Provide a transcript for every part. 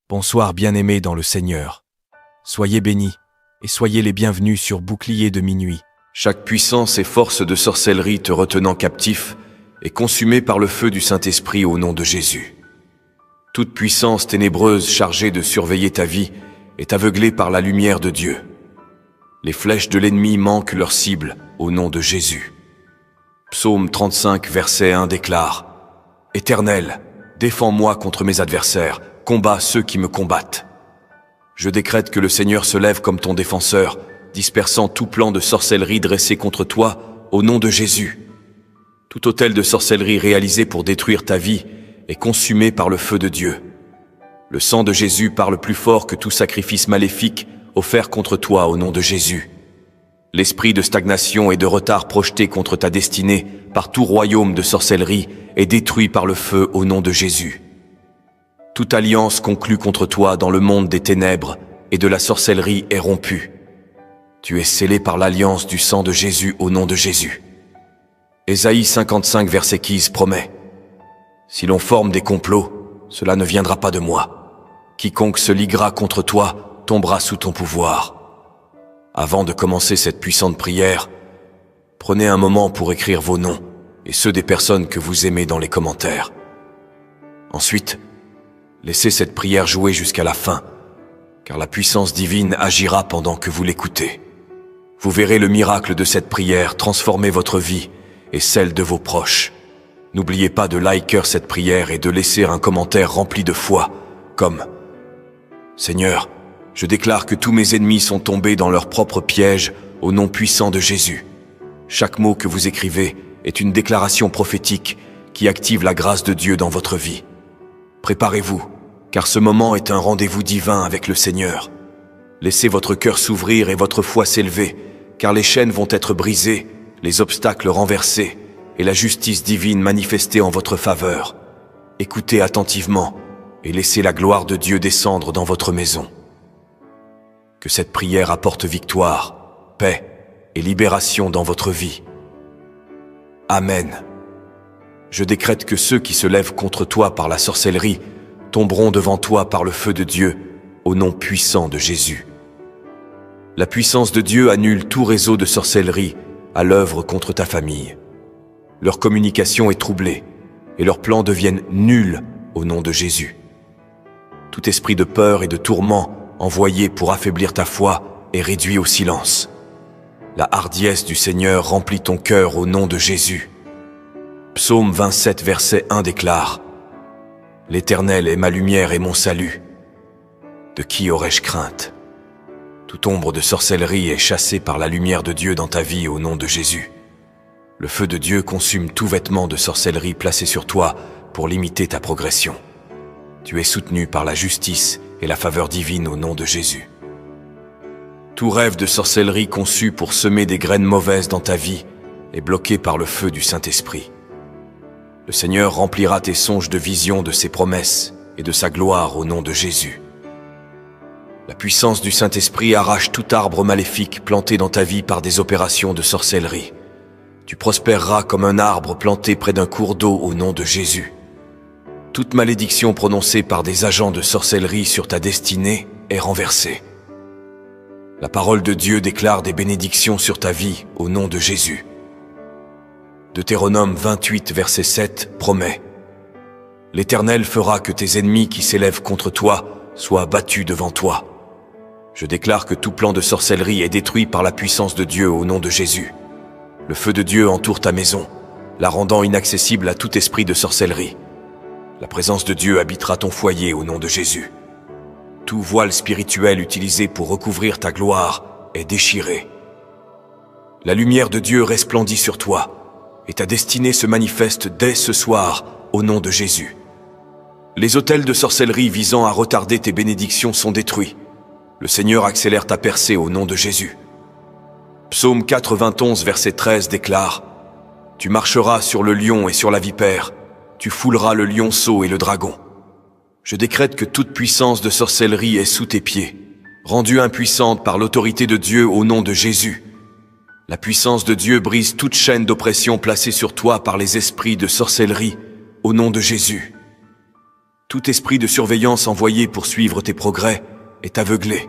Bonsoir bien-aimés dans le Seigneur. Soyez bénis, et soyez les bienvenus sur Bouclier de minuit. Chaque puissance et force de sorcellerie te retenant captif est consumée par le feu du Saint-Esprit au nom de Jésus. Toute puissance ténébreuse chargée de surveiller ta vie est aveuglée par la lumière de Dieu. Les flèches de l'ennemi manquent leur cible au nom de Jésus. Psaume 35, verset 1 déclare « Éternel, défends-moi contre mes adversaires, combat ceux qui me combattent. » Je décrète que le Seigneur se lève comme ton défenseur, dispersant tout plan de sorcellerie dressé contre toi au nom de Jésus. Tout autel de sorcellerie réalisé pour détruire ta vie est consumé par le feu de Dieu. Le sang de Jésus parle plus fort que tout sacrifice maléfique offert contre toi au nom de Jésus. L'esprit de stagnation et de retard projeté contre ta destinée par tout royaume de sorcellerie est détruit par le feu au nom de Jésus. Toute alliance conclue contre toi dans le monde des ténèbres et de la sorcellerie est rompue. Tu es scellé par l'alliance du sang de Jésus au nom de Jésus. Ésaïe 55 verset 15 promet « Si l'on forme des complots, cela ne viendra pas de moi. Quiconque se liguera contre toi tombera sous ton pouvoir. » Avant de commencer cette puissante prière, prenez un moment pour écrire vos noms et ceux des personnes que vous aimez dans les commentaires. Ensuite, laissez cette prière jouer jusqu'à la fin, car la puissance divine agira pendant que vous l'écoutez. Vous verrez le miracle de cette prière transformer votre vie et celle de vos proches. N'oubliez pas de liker cette prière et de laisser un commentaire rempli de foi, comme « Seigneur, je déclare que tous mes ennemis sont tombés dans leur propre piège au nom puissant de Jésus. » Chaque mot que vous écrivez est une déclaration prophétique qui active la grâce de Dieu dans votre vie. Préparez-vous, car ce moment est un rendez-vous divin avec le Seigneur. Laissez votre cœur s'ouvrir et votre foi s'élever, car les chaînes vont être brisées, les obstacles renversés et la justice divine manifestée en votre faveur. Écoutez attentivement et laissez la gloire de Dieu descendre dans votre maison. Que cette prière apporte victoire, paix et libération dans votre vie. Amen. Je décrète que ceux qui se lèvent contre toi par la sorcellerie tomberont devant toi par le feu de Dieu, au nom puissant de Jésus. La puissance de Dieu annule tout réseau de sorcellerie à l'œuvre contre ta famille. Leur communication est troublée et leurs plans deviennent nuls au nom de Jésus. Tout esprit de peur et de tourment envoyé pour affaiblir ta foi est réduit au silence. La hardiesse du Seigneur remplit ton cœur au nom de Jésus. Psaume 27 verset 1 déclare « L'Éternel est ma lumière et mon salut. De qui aurais-je crainte ? » Toute ombre de sorcellerie est chassée par la lumière de Dieu dans ta vie au nom de Jésus. Le feu de Dieu consume tout vêtement de sorcellerie placé sur toi pour limiter ta progression. Tu es soutenu par la justice et la faveur divine au nom de Jésus. Tout rêve de sorcellerie conçu pour semer des graines mauvaises dans ta vie est bloqué par le feu du Saint-Esprit. Le Seigneur remplira tes songes de vision de ses promesses et de sa gloire au nom de Jésus. La puissance du Saint-Esprit arrache tout arbre maléfique planté dans ta vie par des opérations de sorcellerie. Tu prospéreras comme un arbre planté près d'un cours d'eau au nom de Jésus. Toute malédiction prononcée par des agents de sorcellerie sur ta destinée est renversée. La parole de Dieu déclare des bénédictions sur ta vie au nom de Jésus. Deutéronome 28, verset 7 promet « L'Éternel fera que tes ennemis qui s'élèvent contre toi soient battus devant toi. » Je déclare que tout plan de sorcellerie est détruit par la puissance de Dieu au nom de Jésus. Le feu de Dieu entoure ta maison, la rendant inaccessible à tout esprit de sorcellerie. La présence de Dieu habitera ton foyer au nom de Jésus. Tout voile spirituel utilisé pour recouvrir ta gloire est déchiré. La lumière de Dieu resplendit sur toi et ta destinée se manifeste dès ce soir au nom de Jésus. Les autels de sorcellerie visant à retarder tes bénédictions sont détruits. Le Seigneur accélère ta percée au nom de Jésus. Psaume 91 verset 13 déclare « Tu marcheras sur le lion et sur la vipère, tu fouleras le lionceau et le dragon. » Je décrète que toute puissance de sorcellerie est sous tes pieds, rendue impuissante par l'autorité de Dieu au nom de Jésus. La puissance de Dieu brise toute chaîne d'oppression placée sur toi par les esprits de sorcellerie au nom de Jésus. Tout esprit de surveillance envoyé pour suivre tes progrès est aveuglé.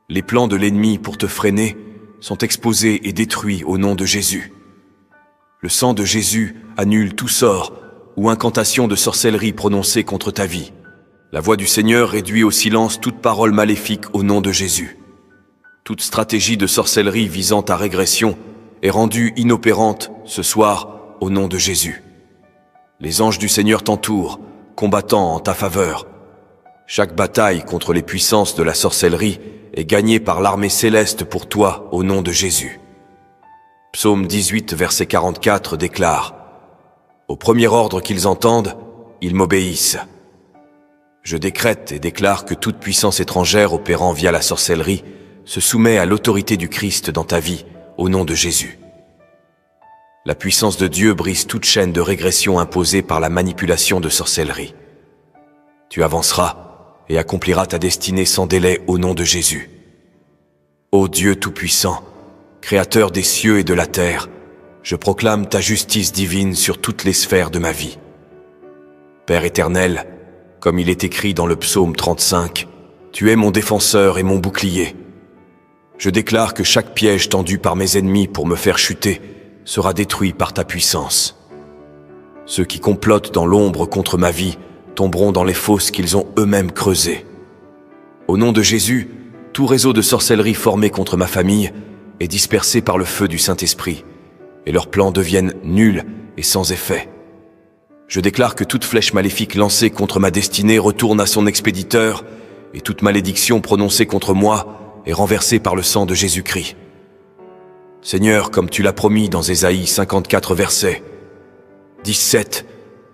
Les plans de l'ennemi pour te freiner sont exposés et détruits au nom de Jésus. Le sang de Jésus annule tout sort ou incantation de sorcellerie prononcée contre ta vie. La voix du Seigneur réduit au silence toute parole maléfique au nom de Jésus. Toute stratégie de sorcellerie visant ta régression est rendue inopérante ce soir au nom de Jésus. Les anges du Seigneur t'entourent, combattant en ta faveur. Chaque bataille contre les puissances de la sorcellerie est gagnée par l'armée céleste pour toi au nom de Jésus. Psaume 18, verset 44 déclare « Au premier ordre qu'ils entendent, ils m'obéissent. » Je décrète et déclare que toute puissance étrangère opérant via la sorcellerie se soumet à l'autorité du Christ dans ta vie, au nom de Jésus. La puissance de Dieu brise toute chaîne de régression imposée par la manipulation de sorcellerie. Tu avanceras et accompliras ta destinée sans délai au nom de Jésus. Ô Dieu Tout-Puissant, Créateur des cieux et de la terre, je proclame ta justice divine sur toutes les sphères de ma vie. Père éternel, comme il est écrit dans le psaume 35, tu es mon défenseur et mon bouclier. Je déclare que chaque piège tendu par mes ennemis pour me faire chuter sera détruit par ta puissance. Ceux qui complotent dans l'ombre contre ma vie tomberont dans les fosses qu'ils ont eux-mêmes creusées. Au nom de Jésus, tout réseau de sorcellerie formé contre ma famille est dispersé par le feu du Saint-Esprit, et leurs plans deviennent nuls et sans effet. Je déclare que toute flèche maléfique lancée contre ma destinée retourne à son expéditeur, et toute malédiction prononcée contre moi est renversée par le sang de Jésus-Christ. Seigneur, comme tu l'as promis dans Ésaïe 54 versets 17,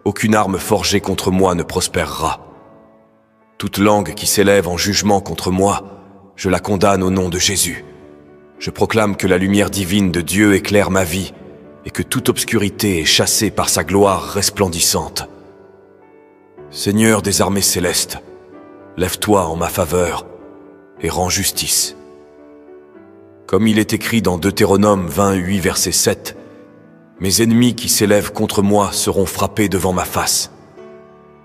aucune arme forgée contre moi ne prospérera. Toute langue qui s'élève en jugement contre moi, je la condamne au nom de Jésus. Je proclame que la lumière divine de Dieu éclaire ma vie et que toute obscurité est chassée par sa gloire resplendissante. Seigneur des armées célestes, lève-toi en ma faveur et rends justice. Comme il est écrit dans Deutéronome 28 verset 7, mes ennemis qui s'élèvent contre moi seront frappés devant ma face.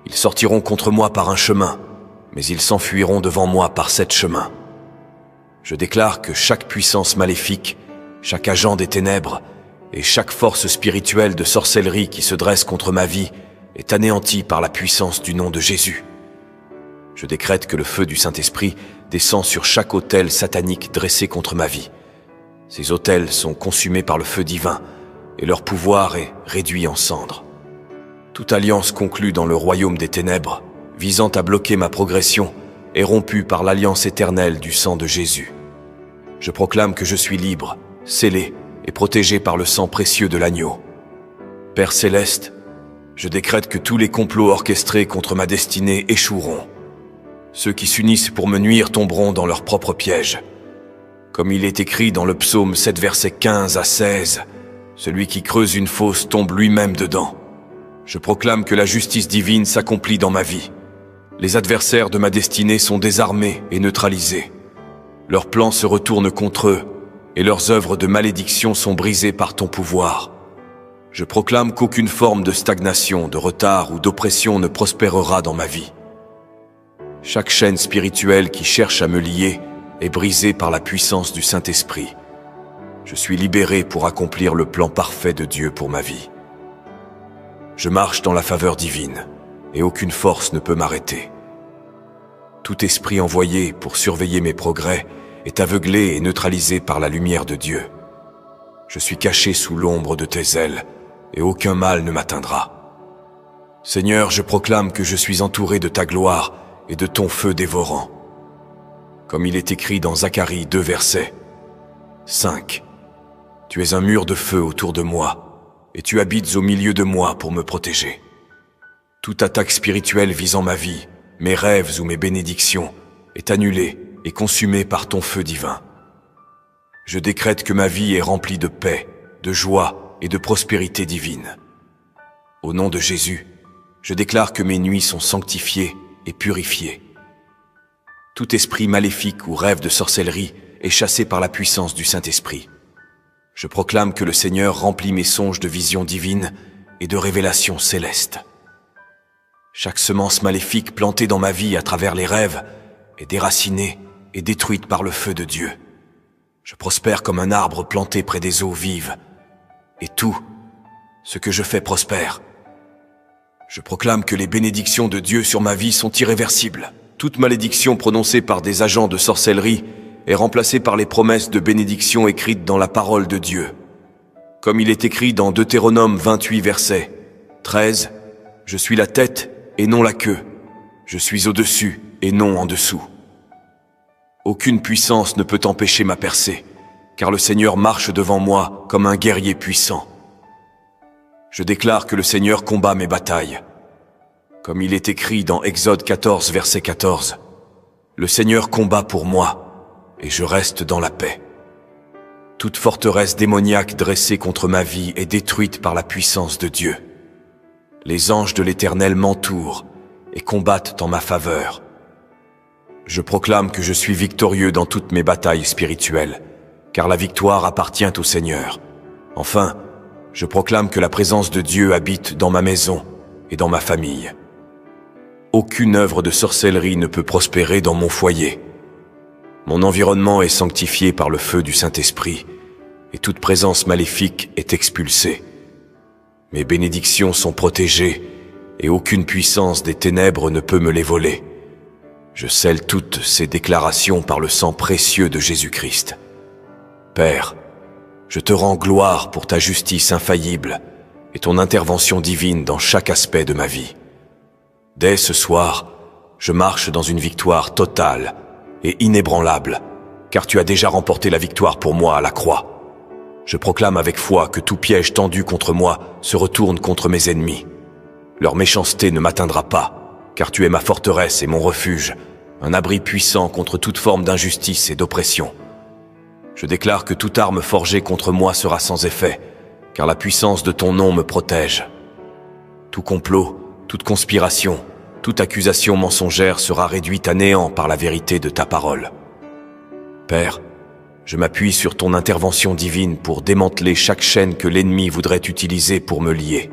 Ils sortiront contre moi par un chemin, mais ils s'enfuiront devant moi par 7 chemins. Je déclare que chaque puissance maléfique, chaque agent des ténèbres et chaque force spirituelle de sorcellerie qui se dresse contre ma vie est anéantie par la puissance du nom de Jésus. Je décrète que le feu du Saint-Esprit descend sur chaque autel satanique dressé contre ma vie. Ces autels sont consumés par le feu divin et leur pouvoir est réduit en cendres. Toute alliance conclue dans le royaume des ténèbres, visant à bloquer ma progression, est rompue par l'alliance éternelle du sang de Jésus. Je proclame que je suis libre, scellé et protégé par le sang précieux de l'agneau. Père céleste, je décrète que tous les complots orchestrés contre ma destinée échoueront. Ceux qui s'unissent pour me nuire tomberont dans leur propre piège. Comme il est écrit dans le psaume 7 versets 15 à 16, celui qui creuse une fosse tombe lui-même dedans. Je proclame que la justice divine s'accomplit dans ma vie. Les adversaires de ma destinée sont désarmés et neutralisés. Leurs plans se retournent contre eux, et leurs œuvres de malédiction sont brisées par ton pouvoir. Je proclame qu'aucune forme de stagnation, de retard ou d'oppression ne prospérera dans ma vie. Chaque chaîne spirituelle qui cherche à me lier est brisée par la puissance du Saint-Esprit. Je suis libéré pour accomplir le plan parfait de Dieu pour ma vie. Je marche dans la faveur divine, et aucune force ne peut m'arrêter. Tout esprit envoyé pour surveiller mes progrès est aveuglé et neutralisé par la lumière de Dieu. Je suis caché sous l'ombre de tes ailes, et aucun mal ne m'atteindra. Seigneur, je proclame que je suis entouré de ta gloire et de ton feu dévorant. Comme il est écrit dans Zacharie 2 versets 5, tu es un mur de feu autour de moi, et tu habites au milieu de moi pour me protéger. Toute attaque spirituelle visant ma vie, mes rêves ou mes bénédictions, est annulée et consumée par ton feu divin. Je décrète que ma vie est remplie de paix, de joie et de prospérité divine. Au nom de Jésus, je déclare que mes nuits sont sanctifiées et purifiées. Tout esprit maléfique ou rêve de sorcellerie est chassé par la puissance du Saint-Esprit. Je proclame que le Seigneur remplit mes songes de visions divines et de révélations célestes. Chaque semence maléfique plantée dans ma vie à travers les rêves est déracinée et détruite par le feu de Dieu. Je prospère comme un arbre planté près des eaux vives, et tout ce que je fais prospère. Je proclame que les bénédictions de Dieu sur ma vie sont irréversibles. Toute malédiction prononcée par des agents de sorcellerie est remplacée par les promesses de bénédiction écrites dans la parole de Dieu. Comme il est écrit dans Deutéronome 28, verset 13, « Je suis la tête et non la queue. Je suis au-dessus et non en dessous. » Aucune puissance ne peut empêcher ma percée, car le Seigneur marche devant moi comme un guerrier puissant. Je déclare que le Seigneur combat mes batailles. Comme il est écrit dans Exode 14, verset 14, « Le Seigneur combat pour moi, et je reste dans la paix. » Toute forteresse démoniaque dressée contre ma vie est détruite par la puissance de Dieu. Les anges de l'Éternel m'entourent et combattent en ma faveur. Je proclame que je suis victorieux dans toutes mes batailles spirituelles, car la victoire appartient au Seigneur. Enfin, je proclame que la présence de Dieu habite dans ma maison et dans ma famille. Aucune œuvre de sorcellerie ne peut prospérer dans mon foyer. Mon environnement est sanctifié par le feu du Saint-Esprit, et toute présence maléfique est expulsée. Mes bénédictions sont protégées, et aucune puissance des ténèbres ne peut me les voler. Je scelle toutes ces déclarations par le sang précieux de Jésus-Christ. Père, je te rends gloire pour ta justice infaillible et ton intervention divine dans chaque aspect de ma vie. Dès ce soir, je marche dans une victoire totale et inébranlable, car tu as déjà remporté la victoire pour moi à la croix. Je proclame avec foi que tout piège tendu contre moi se retourne contre mes ennemis. Leur méchanceté ne m'atteindra pas, car tu es ma forteresse et mon refuge, un abri puissant contre toute forme d'injustice et d'oppression. Je déclare que toute arme forgée contre moi sera sans effet, car la puissance de ton nom me protège. Tout complot, toute conspiration, toute accusation mensongère sera réduite à néant par la vérité de ta parole. Père, je m'appuie sur ton intervention divine pour démanteler chaque chaîne que l'ennemi voudrait utiliser pour me lier.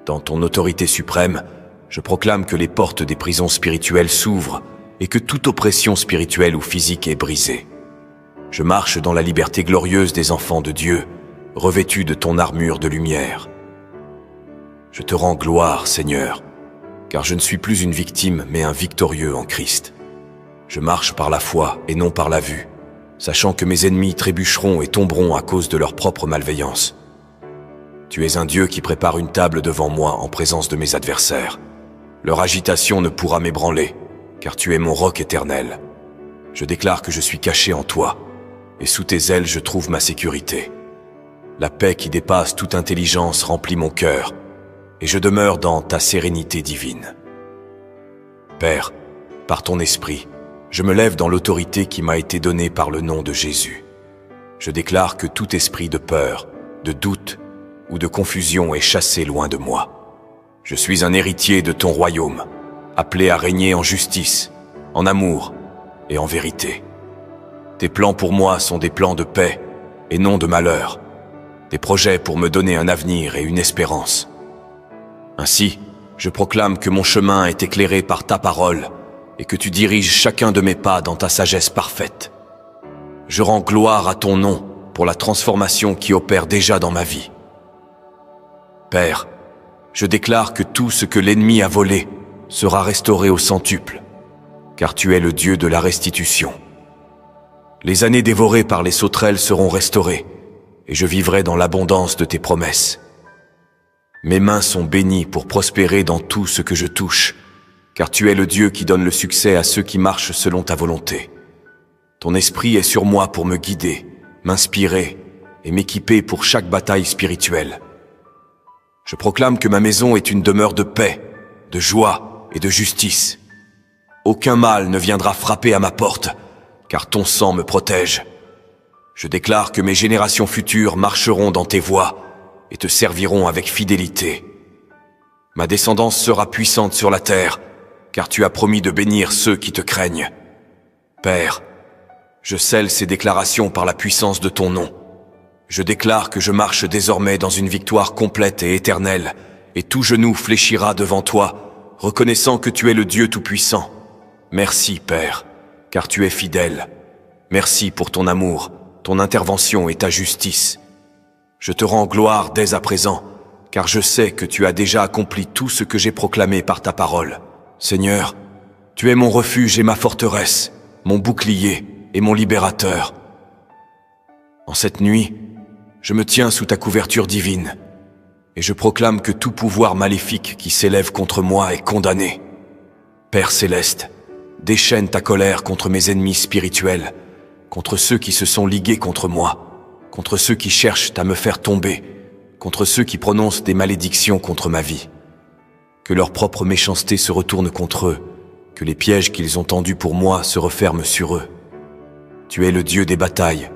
Dans ton autorité suprême, je proclame que les portes des prisons spirituelles s'ouvrent et que toute oppression spirituelle ou physique est brisée. Je marche dans la liberté glorieuse des enfants de Dieu, revêtus de ton armure de lumière. Je te rends gloire, Seigneur, car je ne suis plus une victime, mais un victorieux en Christ. Je marche par la foi et non par la vue, sachant que mes ennemis trébucheront et tomberont à cause de leur propre malveillance. Tu es un Dieu qui prépare une table devant moi en présence de mes adversaires. Leur agitation ne pourra m'ébranler, car tu es mon roc éternel. Je déclare que je suis caché en toi, et sous tes ailes je trouve ma sécurité. La paix qui dépasse toute intelligence remplit mon cœur, et je demeure dans ta sérénité divine. Père, par ton esprit, je me lève dans l'autorité qui m'a été donnée par le nom de Jésus. Je déclare que tout esprit de peur, de doute ou de confusion est chassé loin de moi. Je suis un héritier de ton royaume, appelé à régner en justice, en amour et en vérité. Tes plans pour moi sont des plans de paix et non de malheur, des projets pour me donner un avenir et une espérance. Ainsi, je proclame que mon chemin est éclairé par ta parole et que tu diriges chacun de mes pas dans ta sagesse parfaite. Je rends gloire à ton nom pour la transformation qui opère déjà dans ma vie. Père, je déclare que tout ce que l'ennemi a volé sera restauré au centuple, car tu es le Dieu de la restitution. Les années dévorées par les sauterelles seront restaurées, et je vivrai dans l'abondance de tes promesses. Mes mains sont bénies pour prospérer dans tout ce que je touche, car tu es le Dieu qui donne le succès à ceux qui marchent selon ta volonté. Ton esprit est sur moi pour me guider, m'inspirer et m'équiper pour chaque bataille spirituelle. Je proclame que ma maison est une demeure de paix, de joie et de justice. Aucun mal ne viendra frapper à ma porte, car ton sang me protège. Je déclare que mes générations futures marcheront dans tes voies et te serviront avec fidélité. Ma descendance sera puissante sur la terre, car tu as promis de bénir ceux qui te craignent. Père, je scelle ces déclarations par la puissance de ton nom. Je déclare que je marche désormais dans une victoire complète et éternelle, et tout genou fléchira devant toi, reconnaissant que tu es le Dieu Tout-Puissant. Merci, Père, car tu es fidèle. Merci pour ton amour, ton intervention et ta justice. Je te rends gloire dès à présent, car je sais que tu as déjà accompli tout ce que j'ai proclamé par ta parole. Seigneur, tu es mon refuge et ma forteresse, mon bouclier et mon libérateur. En cette nuit, je me tiens sous ta couverture divine, et je proclame que tout pouvoir maléfique qui s'élève contre moi est condamné. Père céleste, déchaîne ta colère contre mes ennemis spirituels, contre ceux qui se sont ligués contre moi, contre ceux qui cherchent à me faire tomber, contre ceux qui prononcent des malédictions contre ma vie. Que leur propre méchanceté se retourne contre eux, que les pièges qu'ils ont tendus pour moi se referment sur eux. Tu es le Dieu des batailles,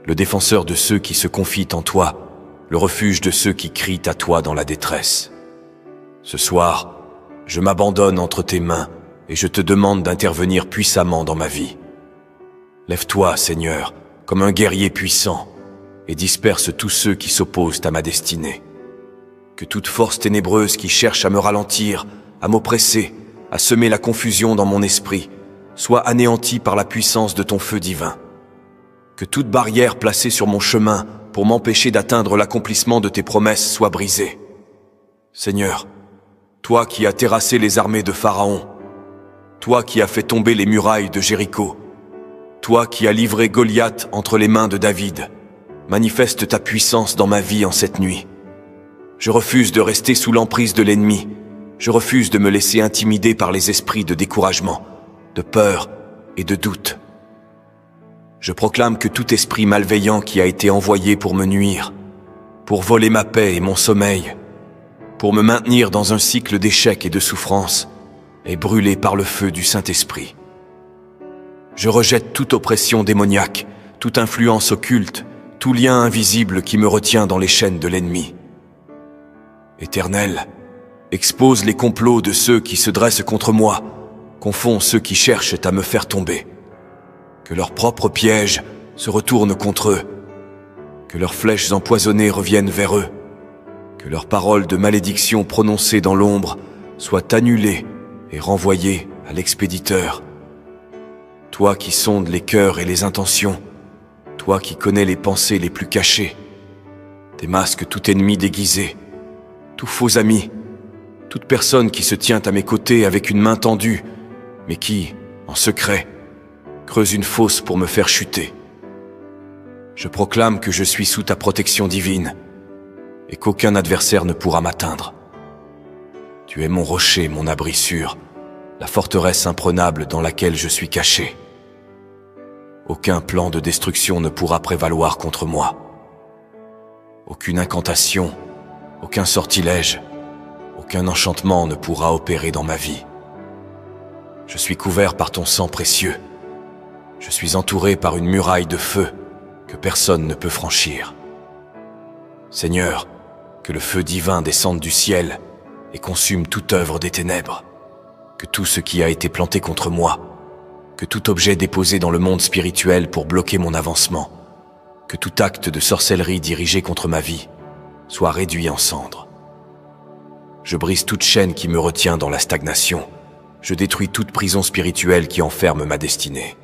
le défenseur de ceux qui se confient en toi, le refuge de ceux qui crient à toi dans la détresse. Ce soir, je m'abandonne entre tes mains et je te demande d'intervenir puissamment dans ma vie. Lève-toi, Seigneur, comme un guerrier puissant, et disperse tous ceux qui s'opposent à ma destinée. Que toute force ténébreuse qui cherche à me ralentir, à m'oppresser, à semer la confusion dans mon esprit, soit anéantie par la puissance de ton feu divin. Que toute barrière placée sur mon chemin pour m'empêcher d'atteindre l'accomplissement de tes promesses soit brisée. Seigneur, toi qui as terrassé les armées de Pharaon, toi qui as fait tomber les murailles de Jéricho, toi qui as livré Goliath entre les mains de David, manifeste ta puissance dans ma vie en cette nuit. Je refuse de rester sous l'emprise de l'ennemi. Je refuse de me laisser intimider par les esprits de découragement, de peur et de doute. Je proclame que tout esprit malveillant qui a été envoyé pour me nuire, pour voler ma paix et mon sommeil, pour me maintenir dans un cycle d'échecs et de souffrance, est brûlé par le feu du Saint-Esprit. Je rejette toute oppression démoniaque, toute influence occulte, tout lien invisible qui me retient dans les chaînes de l'ennemi. Éternel, expose les complots de ceux qui se dressent contre moi, confond ceux qui cherchent à me faire tomber. Que leurs propres pièges se retournent contre eux, que leurs flèches empoisonnées reviennent vers eux, que leurs paroles de malédiction prononcées dans l'ombre soient annulées et renvoyées à l'expéditeur. Toi qui sondes les cœurs et les intentions, toi qui connais les pensées les plus cachées, démasque tout ennemi déguisé, tout faux ami, toute personne qui se tient à mes côtés avec une main tendue, mais qui, en secret, creuse une fosse pour me faire chuter. Je proclame que je suis sous ta protection divine et qu'aucun adversaire ne pourra m'atteindre. Tu es mon rocher, mon abri sûr, la forteresse imprenable dans laquelle je suis caché. Aucun plan de destruction ne pourra prévaloir contre moi. Aucune incantation, aucun sortilège, aucun enchantement ne pourra opérer dans ma vie. Je suis couvert par ton sang précieux. Je suis entouré par une muraille de feu que personne ne peut franchir. Seigneur, que le feu divin descende du ciel et consume toute œuvre des ténèbres. Que tout ce qui a été planté contre moi, que tout objet déposé dans le monde spirituel pour bloquer mon avancement, que tout acte de sorcellerie dirigé contre ma vie soit réduit en cendres. Je brise toute chaîne qui me retient dans la stagnation. Je détruis toute prison spirituelle qui enferme ma destinée.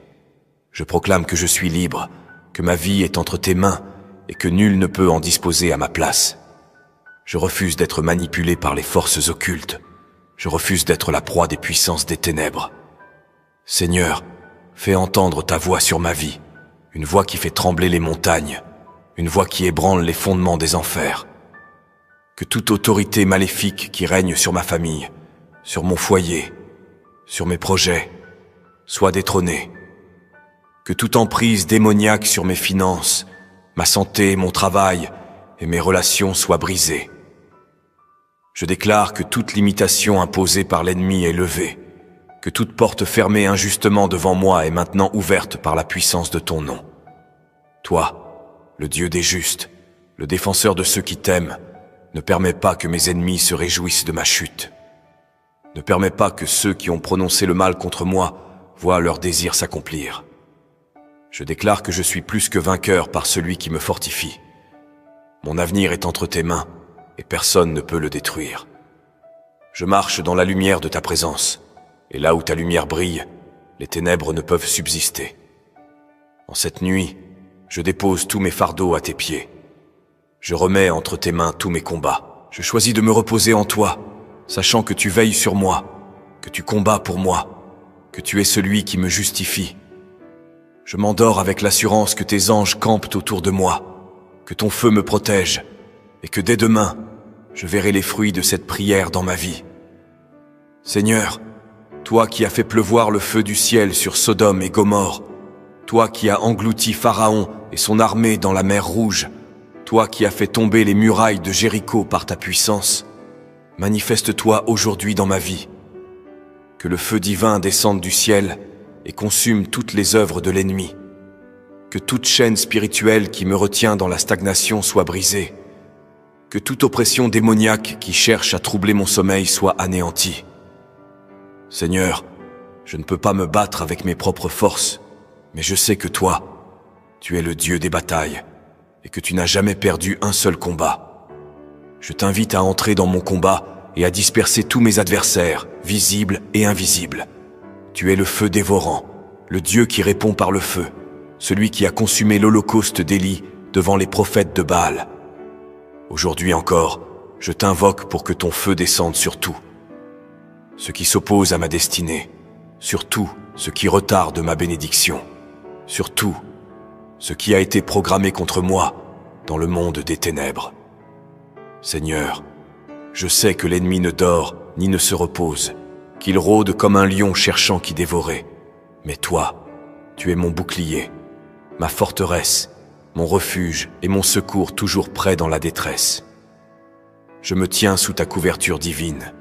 Je proclame que je suis libre, que ma vie est entre tes mains et que nul ne peut en disposer à ma place. Je refuse d'être manipulé par les forces occultes. Je refuse d'être la proie des puissances des ténèbres. Seigneur, fais entendre ta voix sur ma vie, une voix qui fait trembler les montagnes, une voix qui ébranle les fondements des enfers. Que toute autorité maléfique qui règne sur ma famille, sur mon foyer, sur mes projets, soit détrônée. Que toute emprise démoniaque sur mes finances, ma santé, mon travail et mes relations soit brisée. Je déclare que toute limitation imposée par l'ennemi est levée, que toute porte fermée injustement devant moi est maintenant ouverte par la puissance de ton nom. Toi, le Dieu des justes, le défenseur de ceux qui t'aiment, ne permets pas que mes ennemis se réjouissent de ma chute. Ne permets pas que ceux qui ont prononcé le mal contre moi voient leurs désirs s'accomplir. Je déclare que je suis plus que vainqueur par celui qui me fortifie. Mon avenir est entre tes mains et personne ne peut le détruire. Je marche dans la lumière de ta présence, et là où ta lumière brille, les ténèbres ne peuvent subsister. En cette nuit, je dépose tous mes fardeaux à tes pieds. Je remets entre tes mains tous mes combats. Je choisis de me reposer en toi, sachant que tu veilles sur moi, que tu combats pour moi, que tu es celui qui me justifie. Je m'endors avec l'assurance que tes anges campent autour de moi, que ton feu me protège, et que dès demain, je verrai les fruits de cette prière dans ma vie. Seigneur, toi qui as fait pleuvoir le feu du ciel sur Sodome et Gomorrhe, toi qui as englouti Pharaon et son armée dans la mer Rouge, toi qui as fait tomber les murailles de Jéricho par ta puissance, manifeste-toi aujourd'hui dans ma vie. Que le feu divin descende du ciel et consume toutes les œuvres de l'ennemi. Que toute chaîne spirituelle qui me retient dans la stagnation soit brisée. Que toute oppression démoniaque qui cherche à troubler mon sommeil soit anéantie. Seigneur, je ne peux pas me battre avec mes propres forces, mais je sais que toi, tu es le Dieu des batailles et que tu n'as jamais perdu un seul combat. Je t'invite à entrer dans mon combat et à disperser tous mes adversaires, visibles et invisibles. Tu es le feu dévorant, le Dieu qui répond par le feu, celui qui a consumé l'holocauste d'Élie devant les prophètes de Baal. Aujourd'hui encore, je t'invoque pour que ton feu descende sur tout. Ce qui s'oppose à ma destinée, sur tout ce qui retarde ma bénédiction, sur tout ce qui a été programmé contre moi dans le monde des ténèbres. Seigneur, je sais que l'ennemi ne dort ni ne se repose, qu'il rôde comme un lion cherchant qui dévorer. Mais toi, tu es mon bouclier, ma forteresse, mon refuge et mon secours toujours prêt dans la détresse. Je me tiens sous ta couverture divine,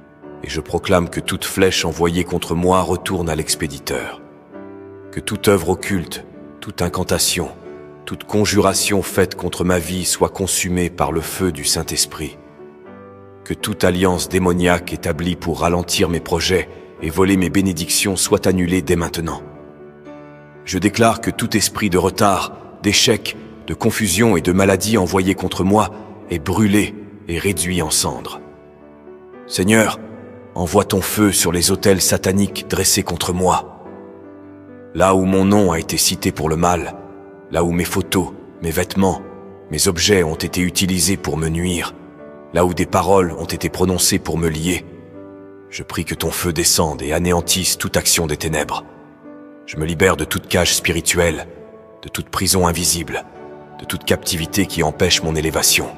et je proclame que toute flèche envoyée contre moi retourne à l'expéditeur. Que toute œuvre occulte, toute incantation, toute conjuration faite contre ma vie soit consumée par le feu du Saint-Esprit. Que toute alliance démoniaque établie pour ralentir mes projets et voler mes bénédictions soit annulée dès maintenant. Je déclare que tout esprit de retard, d'échec, de confusion et de maladie envoyé contre moi est brûlé et réduit en cendres. Seigneur, envoie ton feu sur les autels sataniques dressés contre moi. Là où mon nom a été cité pour le mal, là où mes photos, mes vêtements, mes objets ont été utilisés pour me nuire, là où des paroles ont été prononcées pour me lier, je prie que ton feu descende et anéantisse toute action des ténèbres. Je me libère de toute cage spirituelle, de toute prison invisible, de toute captivité qui empêche mon élévation.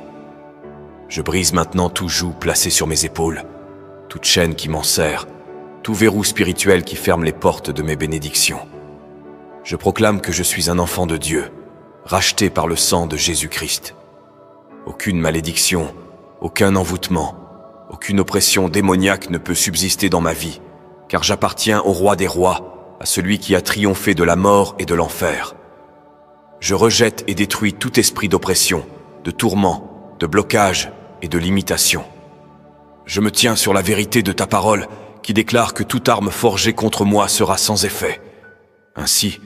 Je brise maintenant tout joug placé sur mes épaules, toute chaîne qui m'enserre, tout verrou spirituel qui ferme les portes de mes bénédictions. Je proclame que je suis un enfant de Dieu, racheté par le sang de Jésus-Christ. Aucune malédiction, aucun envoûtement, aucune oppression démoniaque ne peut subsister dans ma vie, car j'appartiens au roi des rois, à celui qui a triomphé de la mort et de l'enfer. Je rejette et détruis tout esprit d'oppression, de tourment, de blocage et de limitation. Je me tiens sur la vérité de ta parole qui déclare que toute arme forgée contre moi sera sans effet. Ainsi,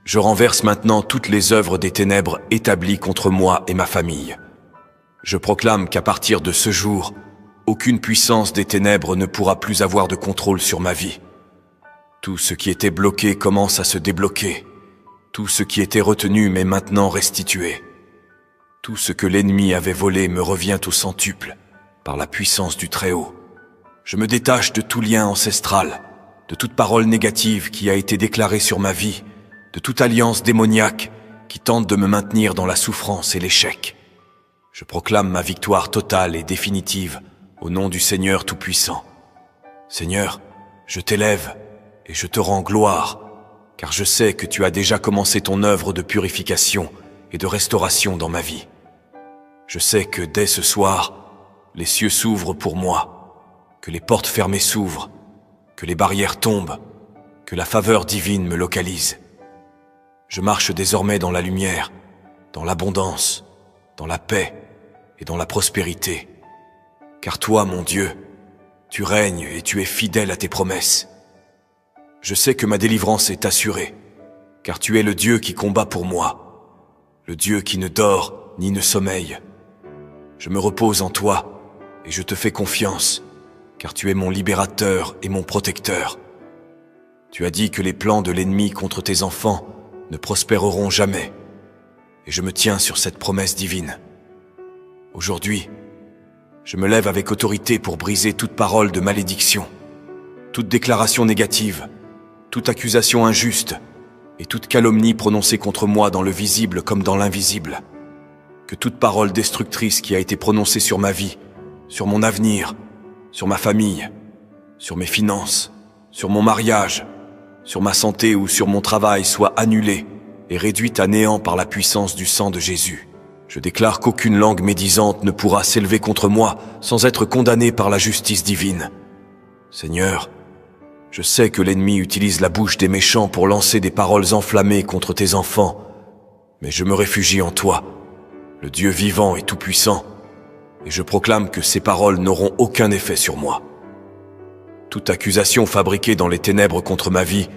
je renverse maintenant toutes les œuvres des ténèbres établies contre moi et ma famille. Je proclame qu'à partir de ce jour, aucune puissance des ténèbres ne pourra plus avoir de contrôle sur ma vie. Tout ce qui était bloqué commence à se débloquer. Tout ce qui était retenu m'est maintenant restitué. Tout ce que l'ennemi avait volé me revient au centuple, par la puissance du Très-Haut. Je me détache de tout lien ancestral, de toute parole négative qui a été déclarée sur ma vie, de toute alliance démoniaque qui tente de me maintenir dans la souffrance et l'échec. Je proclame ma victoire totale et définitive au nom du Seigneur Tout-Puissant. Seigneur, je t'élève et je te rends gloire, car je sais que tu as déjà commencé ton œuvre de purification et de restauration dans ma vie. Je sais que dès ce soir, les cieux s'ouvrent pour moi, que les portes fermées s'ouvrent, que les barrières tombent, que la faveur divine me localise. Je marche désormais dans la lumière, dans l'abondance, dans la paix et dans la prospérité. Car toi, mon Dieu, tu règnes et tu es fidèle à tes promesses. Je sais que ma délivrance est assurée, car tu es le Dieu qui combat pour moi, le Dieu qui ne dort ni ne sommeille. Je me repose en toi et je te fais confiance, car tu es mon libérateur et mon protecteur. Tu as dit que les plans de l'ennemi contre tes enfants ne prospéreront jamais, et je me tiens sur cette promesse divine. Aujourd'hui, je me lève avec autorité pour briser toute parole de malédiction, toute déclaration négative, toute accusation injuste et toute calomnie prononcée contre moi dans le visible comme dans l'invisible. Que toute parole destructrice qui a été prononcée sur ma vie, sur mon avenir, sur ma famille, sur mes finances, sur mon mariage, sur ma santé ou sur mon travail soit annulée et réduite à néant par la puissance du sang de Jésus. Je déclare qu'aucune langue médisante ne pourra s'élever contre moi sans être condamnée par la justice divine. Seigneur, je sais que l'ennemi utilise la bouche des méchants pour lancer des paroles enflammées contre tes enfants, mais je me réfugie en toi, le Dieu vivant et tout-puissant, et je proclame que ces paroles n'auront aucun effet sur moi. Toute accusation fabriquée dans les ténèbres contre ma vie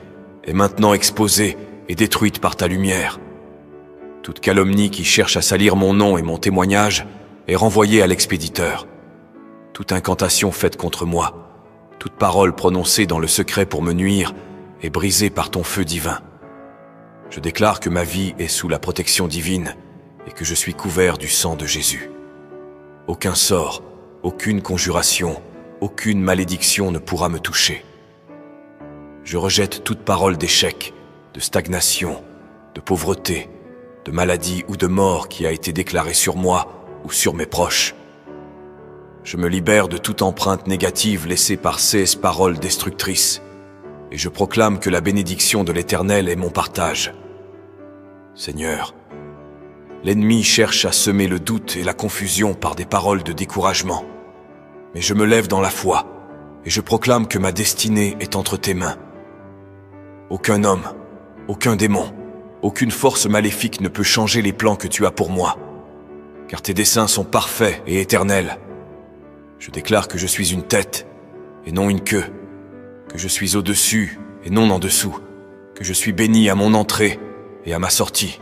est maintenant exposée et détruite par ta lumière. Toute calomnie qui cherche à salir mon nom et mon témoignage est renvoyée à l'expéditeur. Toute incantation faite contre moi, toute parole prononcée dans le secret pour me nuire est brisée par ton feu divin. Je déclare que ma vie est sous la protection divine et que je suis couvert du sang de Jésus. Aucun sort, aucune conjuration, aucune malédiction ne pourra me toucher. Je rejette toute parole d'échec, de stagnation, de pauvreté, de maladie ou de mort qui a été déclarée sur moi ou sur mes proches. Je me libère de toute empreinte négative laissée par ces paroles destructrices, et je proclame que la bénédiction de l'Éternel est mon partage. Seigneur, l'ennemi cherche à semer le doute et la confusion par des paroles de découragement, mais je me lève dans la foi, et je proclame que ma destinée est entre tes mains. Aucun homme, aucun démon, aucune force maléfique ne peut changer les plans que tu as pour moi, car tes desseins sont parfaits et éternels. Je déclare que je suis une tête et non une queue, que je suis au-dessus et non en dessous, que je suis béni à mon entrée et à ma sortie.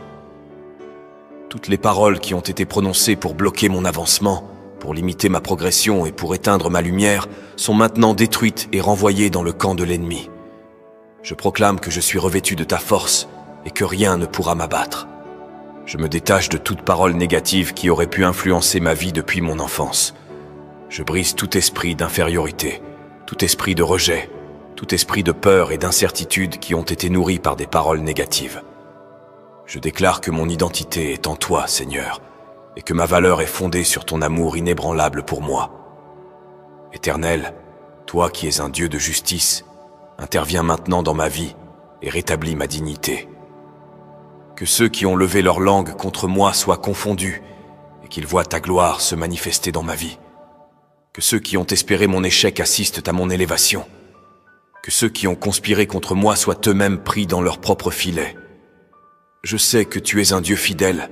Toutes les paroles qui ont été prononcées pour bloquer mon avancement, pour limiter ma progression et pour éteindre ma lumière sont maintenant détruites et renvoyées dans le camp de l'ennemi. Je proclame que je suis revêtu de ta force et que rien ne pourra m'abattre. Je me détache de toute parole négative qui aurait pu influencer ma vie depuis mon enfance. Je brise tout esprit d'infériorité, tout esprit de rejet, tout esprit de peur et d'incertitude qui ont été nourris par des paroles négatives. Je déclare que mon identité est en toi, Seigneur, et que ma valeur est fondée sur ton amour inébranlable pour moi. Éternel, toi qui es un Dieu de justice, interviens maintenant dans ma vie et rétablis ma dignité. Que ceux qui ont levé leur langue contre moi soient confondus et qu'ils voient ta gloire se manifester dans ma vie. Que ceux qui ont espéré mon échec assistent à mon élévation. Que ceux qui ont conspiré contre moi soient eux-mêmes pris dans leur propre filet. Je sais que tu es un Dieu fidèle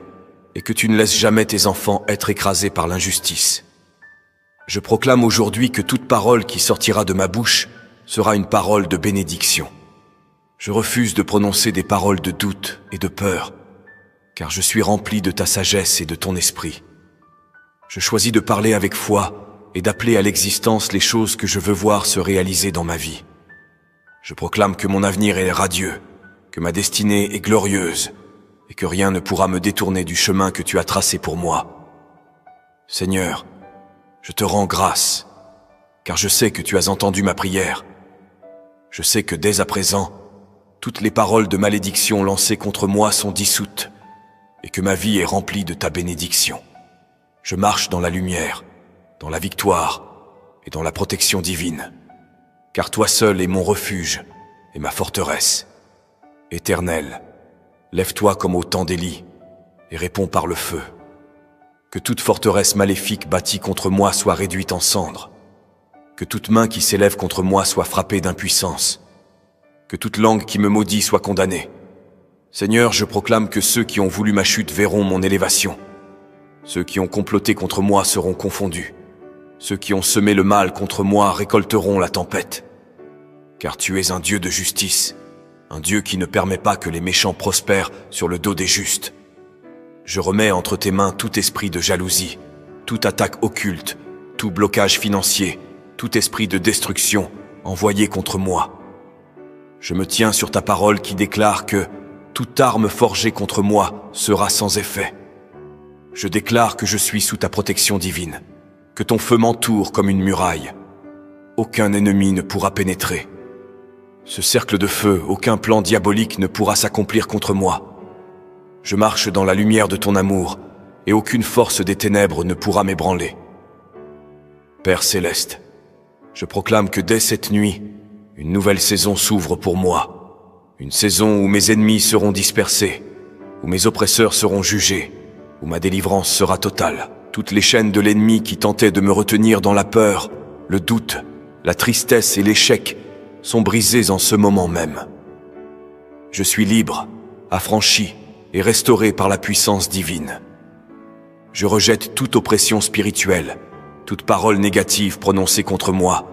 et que tu ne laisses jamais tes enfants être écrasés par l'injustice. Je proclame aujourd'hui que toute parole qui sortira de ma bouche sera une parole de bénédiction. Je refuse de prononcer des paroles de doute et de peur, car je suis rempli de ta sagesse et de ton esprit. Je choisis de parler avec foi et d'appeler à l'existence les choses que je veux voir se réaliser dans ma vie. Je proclame que mon avenir est radieux, que ma destinée est glorieuse, et que rien ne pourra me détourner du chemin que tu as tracé pour moi. Seigneur, je te rends grâce, car je sais que tu as entendu ma prière. Je sais que dès à présent, toutes les paroles de malédiction lancées contre moi sont dissoutes, et que ma vie est remplie de ta bénédiction. Je marche dans la lumière, dans la victoire et dans la protection divine, car toi seul es mon refuge et ma forteresse. Éternel, lève-toi comme au temps d'Élie et réponds par le feu. Que toute forteresse maléfique bâtie contre moi soit réduite en cendres. Que toute main qui s'élève contre moi soit frappée d'impuissance. Que toute langue qui me maudit soit condamnée. Seigneur, je proclame que ceux qui ont voulu ma chute verront mon élévation. Ceux qui ont comploté contre moi seront confondus. Ceux qui ont semé le mal contre moi récolteront la tempête. Car tu es un Dieu de justice, un Dieu qui ne permet pas que les méchants prospèrent sur le dos des justes. Je remets entre tes mains tout esprit de jalousie, toute attaque occulte, tout blocage financier, tout esprit de destruction envoyé contre moi. Je me tiens sur ta parole qui déclare que toute arme forgée contre moi sera sans effet. Je déclare que je suis sous ta protection divine, que ton feu m'entoure comme une muraille. Aucun ennemi ne pourra pénétrer. Ce cercle de feu, aucun plan diabolique ne pourra s'accomplir contre moi. Je marche dans la lumière de ton amour, et aucune force des ténèbres ne pourra m'ébranler. Père céleste, je proclame que dès cette nuit, une nouvelle saison s'ouvre pour moi. Une saison où mes ennemis seront dispersés, où mes oppresseurs seront jugés, où ma délivrance sera totale. Toutes les chaînes de l'ennemi qui tentaient de me retenir dans la peur, le doute, la tristesse et l'échec sont brisées en ce moment même. Je suis libre, affranchi et restauré par la puissance divine. Je rejette toute oppression spirituelle, toute parole négative prononcée contre moi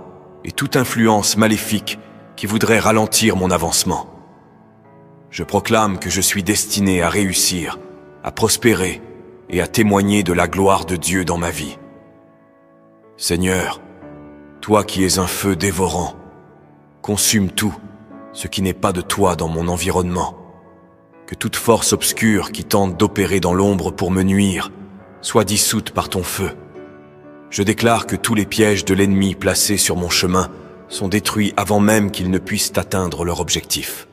et toute influence maléfique qui voudrait ralentir mon avancement. Je proclame que je suis destiné à réussir, à prospérer et à témoigner de la gloire de Dieu dans ma vie. Seigneur, toi qui es un feu dévorant, consume tout ce qui n'est pas de toi dans mon environnement. Que toute force obscure qui tente d'opérer dans l'ombre pour me nuire soit dissoute par ton feu. Je déclare que tous les pièges de l'ennemi placés sur mon chemin sont détruits avant même qu'ils ne puissent atteindre leur objectif.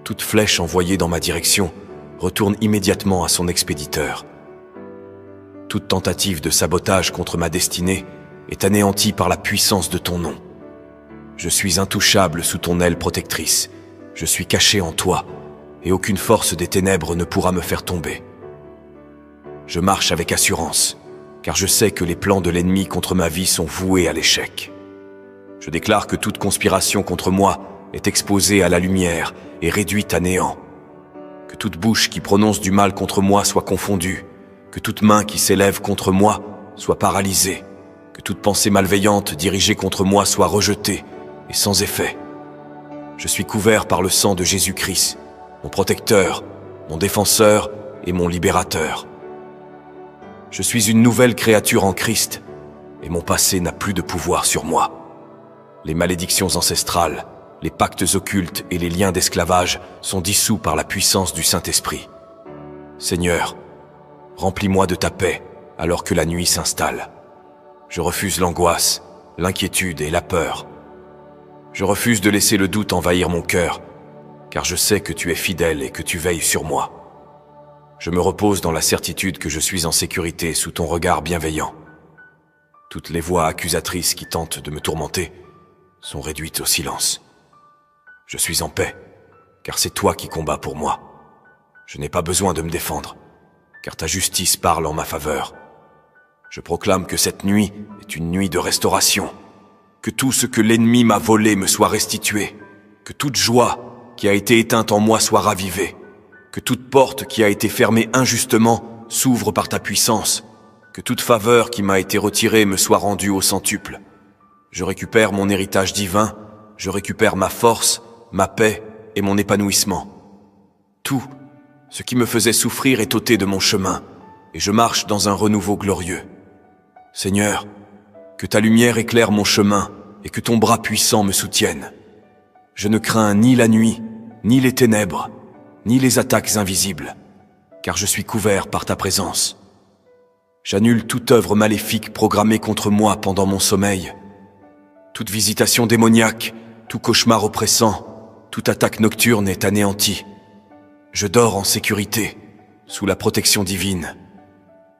Toute flèche envoyée dans ma direction retourne immédiatement à son expéditeur. Toute tentative de sabotage contre ma destinée est anéantie par la puissance de ton nom. Je suis intouchable sous ton aile protectrice. Je suis caché en toi, et aucune force des ténèbres ne pourra me faire tomber. Je marche avec assurance, car je sais que les plans de l'ennemi contre ma vie sont voués à l'échec. Je déclare que toute conspiration contre moi est exposée à la lumière et réduite à néant. Que toute bouche qui prononce du mal contre moi soit confondue, que toute main qui s'élève contre moi soit paralysée, que toute pensée malveillante dirigée contre moi soit rejetée et sans effet. Je suis couvert par le sang de Jésus-Christ, mon protecteur, mon défenseur et mon libérateur. Je suis une nouvelle créature en Christ, et mon passé n'a plus de pouvoir sur moi. Les malédictions ancestrales, les pactes occultes et les liens d'esclavage sont dissous par la puissance du Saint-Esprit. Seigneur, remplis-moi de ta paix alors que la nuit s'installe. Je refuse l'angoisse, l'inquiétude et la peur. Je refuse de laisser le doute envahir mon cœur, car je sais que tu es fidèle et que tu veilles sur moi. Je me repose dans la certitude que je suis en sécurité sous ton regard bienveillant. Toutes les voix accusatrices qui tentent de me tourmenter sont réduites au silence. Je suis en paix, car c'est toi qui combats pour moi. Je n'ai pas besoin de me défendre, car ta justice parle en ma faveur. Je proclame que cette nuit est une nuit de restauration, que tout ce que l'ennemi m'a volé me soit restitué, que toute joie qui a été éteinte en moi soit ravivée, que toute porte qui a été fermée injustement s'ouvre par ta puissance, que toute faveur qui m'a été retirée me soit rendue au centuple. Je récupère mon héritage divin, je récupère ma force, ma paix et mon épanouissement. Tout ce qui me faisait souffrir est ôté de mon chemin, et je marche dans un renouveau glorieux. Seigneur, que ta lumière éclaire mon chemin et que ton bras puissant me soutienne. Je ne crains ni la nuit, ni les ténèbres, ni les attaques invisibles, car je suis couvert par ta présence. J'annule toute œuvre maléfique programmée contre moi pendant mon sommeil. Toute visitation démoniaque, tout cauchemar oppressant, toute attaque nocturne est anéantie. Je dors en sécurité, sous la protection divine.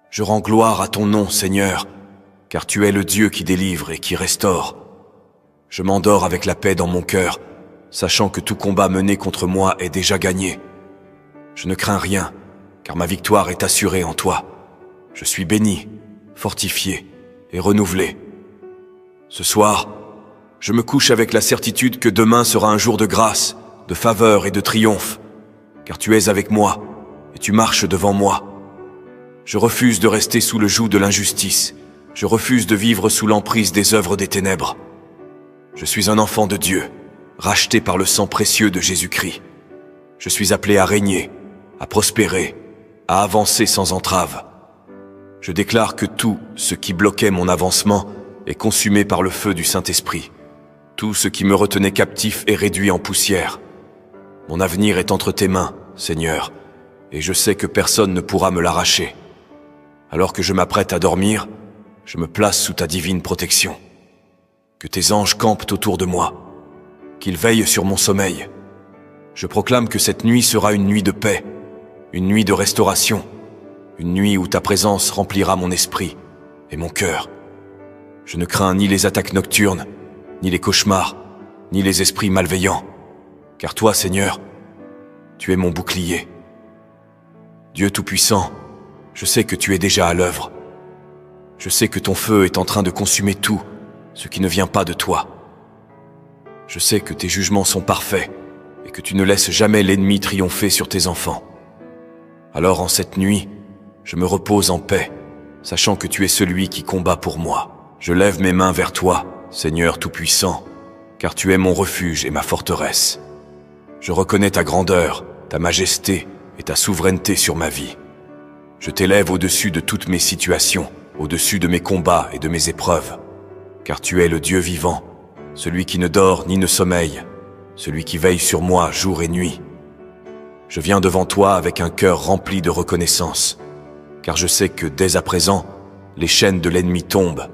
Je rends gloire à ton nom, Seigneur, car tu es le Dieu qui délivre et qui restaure. Je m'endors avec la paix dans mon cœur, sachant que tout combat mené contre moi est déjà gagné. Je ne crains rien, car ma victoire est assurée en toi. Je suis béni, fortifié et renouvelé. Ce soir, je me couche avec la certitude que demain sera un jour de grâce, de faveur et de triomphe, car tu es avec moi et tu marches devant moi. Je refuse de rester sous le joug de l'injustice. Je refuse de vivre sous l'emprise des œuvres des ténèbres. Je suis un enfant de Dieu, racheté par le sang précieux de Jésus-Christ. Je suis appelé à régner, à prospérer, à avancer sans entrave. Je déclare que tout ce qui bloquait mon avancement et consumé par le feu du Saint-Esprit. Tout ce qui me retenait captif est réduit en poussière. Mon avenir est entre tes mains, Seigneur, et je sais que personne ne pourra me l'arracher. Alors que je m'apprête à dormir, je me place sous ta divine protection. Que tes anges campent autour de moi, qu'ils veillent sur mon sommeil. Je proclame que cette nuit sera une nuit de paix, une nuit de restauration, une nuit où ta présence remplira mon esprit et mon cœur. Je ne crains ni les attaques nocturnes, ni les cauchemars, ni les esprits malveillants, car toi, Seigneur, tu es mon bouclier. Dieu Tout-Puissant, je sais que tu es déjà à l'œuvre. Je sais que ton feu est en train de consumer tout ce qui ne vient pas de toi. Je sais que tes jugements sont parfaits et que tu ne laisses jamais l'ennemi triompher sur tes enfants. Alors en cette nuit, je me repose en paix, sachant que tu es celui qui combat pour moi. Je lève mes mains vers toi, Seigneur Tout-Puissant, car tu es mon refuge et ma forteresse. Je reconnais ta grandeur, ta majesté et ta souveraineté sur ma vie. Je t'élève au-dessus de toutes mes situations, au-dessus de mes combats et de mes épreuves, car tu es le Dieu vivant, celui qui ne dort ni ne sommeille, celui qui veille sur moi jour et nuit. Je viens devant toi avec un cœur rempli de reconnaissance, car je sais que dès à présent, les chaînes de l'ennemi tombent,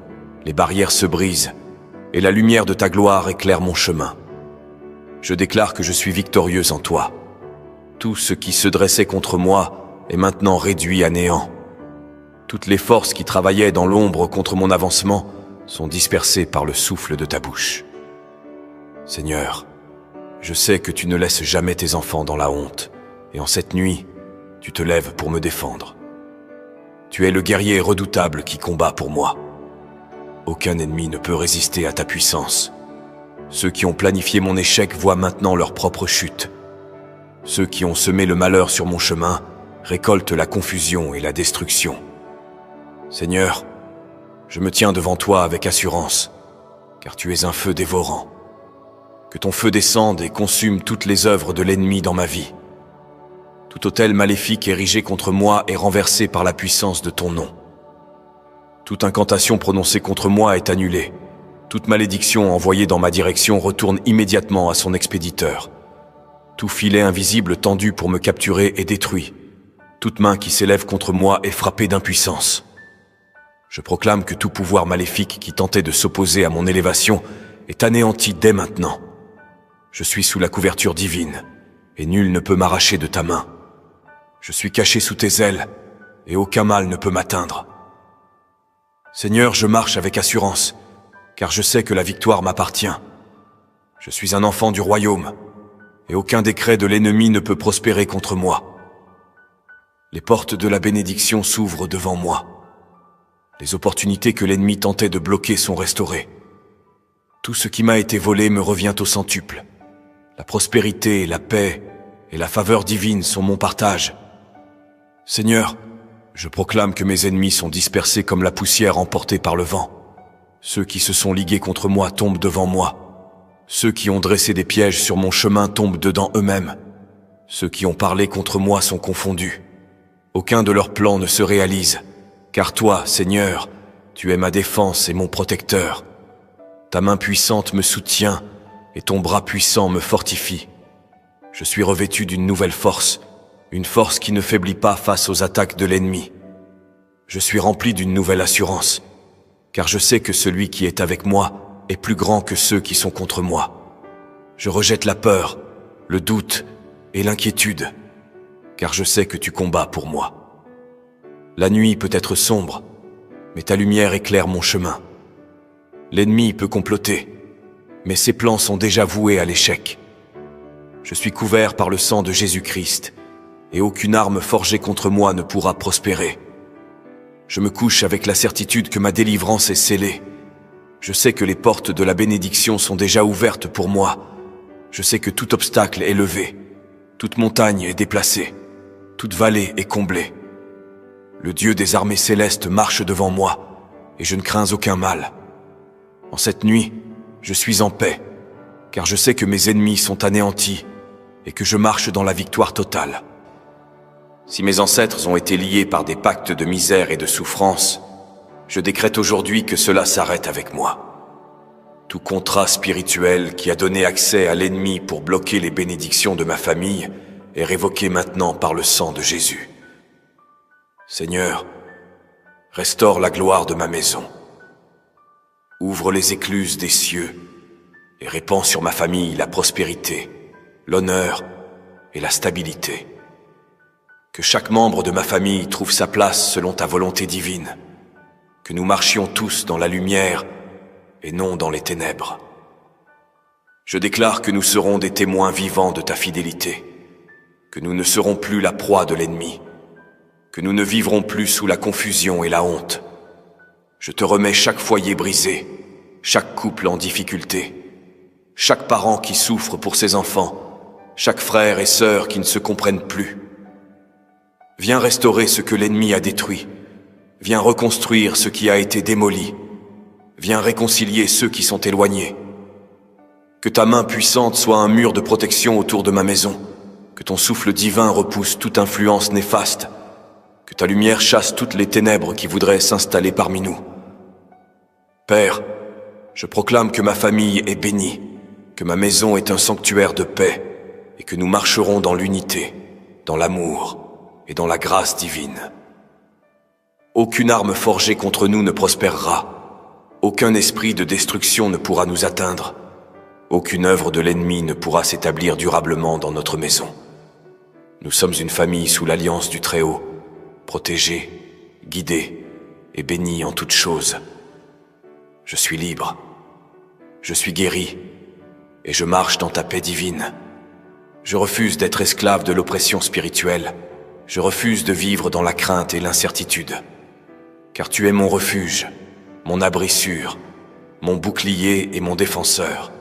les barrières se brisent, et la lumière de ta gloire éclaire mon chemin. Je déclare que je suis victorieuse en toi. Tout ce qui se dressait contre moi est maintenant réduit à néant. Toutes les forces qui travaillaient dans l'ombre contre mon avancement sont dispersées par le souffle de ta bouche. Seigneur, je sais que tu ne laisses jamais tes enfants dans la honte, et en cette nuit, tu te lèves pour me défendre. Tu es le guerrier redoutable qui combat pour moi. Aucun ennemi ne peut résister à ta puissance. Ceux qui ont planifié mon échec voient maintenant leur propre chute. Ceux qui ont semé le malheur sur mon chemin récoltent la confusion et la destruction. Seigneur, je me tiens devant toi avec assurance, car tu es un feu dévorant. Que ton feu descende et consume toutes les œuvres de l'ennemi dans ma vie. Tout autel maléfique érigé contre moi est renversé par la puissance de ton nom. Toute incantation prononcée contre moi est annulée. Toute malédiction envoyée dans ma direction retourne immédiatement à son expéditeur. Tout filet invisible tendu pour me capturer est détruit. Toute main qui s'élève contre moi est frappée d'impuissance. Je proclame que tout pouvoir maléfique qui tentait de s'opposer à mon élévation est anéanti dès maintenant. Je suis sous la couverture divine, et nul ne peut m'arracher de ta main. Je suis caché sous tes ailes, et aucun mal ne peut m'atteindre. Seigneur, je marche avec assurance, car je sais que la victoire m'appartient. Je suis un enfant du royaume, et aucun décret de l'ennemi ne peut prospérer contre moi. Les portes de la bénédiction s'ouvrent devant moi. Les opportunités que l'ennemi tentait de bloquer sont restaurées. Tout ce qui m'a été volé me revient au centuple. La prospérité, la paix et la faveur divine sont mon partage. Seigneur, je proclame que mes ennemis sont dispersés comme la poussière emportée par le vent. Ceux qui se sont ligués contre moi tombent devant moi. Ceux qui ont dressé des pièges sur mon chemin tombent dedans eux-mêmes. Ceux qui ont parlé contre moi sont confondus. Aucun de leurs plans ne se réalise, car toi, Seigneur, tu es ma défense et mon protecteur. Ta main puissante me soutient et ton bras puissant me fortifie. Je suis revêtu d'une nouvelle force, une force qui ne faiblit pas face aux attaques de l'ennemi. Je suis rempli d'une nouvelle assurance, car je sais que celui qui est avec moi est plus grand que ceux qui sont contre moi. Je rejette la peur, le doute et l'inquiétude, car je sais que tu combats pour moi. La nuit peut être sombre, mais ta lumière éclaire mon chemin. L'ennemi peut comploter, mais ses plans sont déjà voués à l'échec. Je suis couvert par le sang de Jésus-Christ, et aucune arme forgée contre moi ne pourra prospérer. Je me couche avec la certitude que ma délivrance est scellée. Je sais que les portes de la bénédiction sont déjà ouvertes pour moi. Je sais que tout obstacle est levé, toute montagne est déplacée, toute vallée est comblée. Le Dieu des armées célestes marche devant moi, et je ne crains aucun mal. En cette nuit, je suis en paix, car je sais que mes ennemis sont anéantis et que je marche dans la victoire totale. Si mes ancêtres ont été liés par des pactes de misère et de souffrance, Je décrète aujourd'hui que cela s'arrête avec moi. Tout contrat spirituel qui a donné accès à l'ennemi pour bloquer les bénédictions de ma famille est révoqué maintenant par le sang de Jésus. Seigneur, restaure la gloire de ma maison. Ouvre les écluses des cieux et répands sur ma famille la prospérité, l'honneur et la stabilité. Que chaque membre de ma famille trouve sa place selon ta volonté divine. Que nous marchions tous dans la lumière et non dans les ténèbres. Je déclare que nous serons des témoins vivants de ta fidélité, que nous ne serons plus la proie de l'ennemi, que nous ne vivrons plus sous la confusion et la honte. Je te remets chaque foyer brisé, chaque couple en difficulté, chaque parent qui souffre pour ses enfants, chaque frère et sœur qui ne se comprennent plus. Viens restaurer ce que l'ennemi a détruit. Viens reconstruire ce qui a été démoli. Viens réconcilier ceux qui sont éloignés. Que ta main puissante soit un mur de protection autour de ma maison. Que ton souffle divin repousse toute influence néfaste. Que ta lumière chasse toutes les ténèbres qui voudraient s'installer parmi nous. Père, je proclame que ma famille est bénie, que ma maison est un sanctuaire de paix, et que nous marcherons dans l'unité, dans l'amour et dans la grâce divine. Aucune arme forgée contre nous ne prospérera. Aucun esprit de destruction ne pourra nous atteindre. Aucune œuvre de l'ennemi ne pourra s'établir durablement dans notre maison. Nous sommes une famille sous l'alliance du Très-Haut, protégée, guidée et bénie en toutes choses. Je suis libre, je suis guéri et je marche dans ta paix divine. Je refuse d'être esclave de l'oppression spirituelle. Je refuse de vivre dans la crainte et l'incertitude. Car tu es mon refuge, mon abri sûr, mon bouclier et mon défenseur.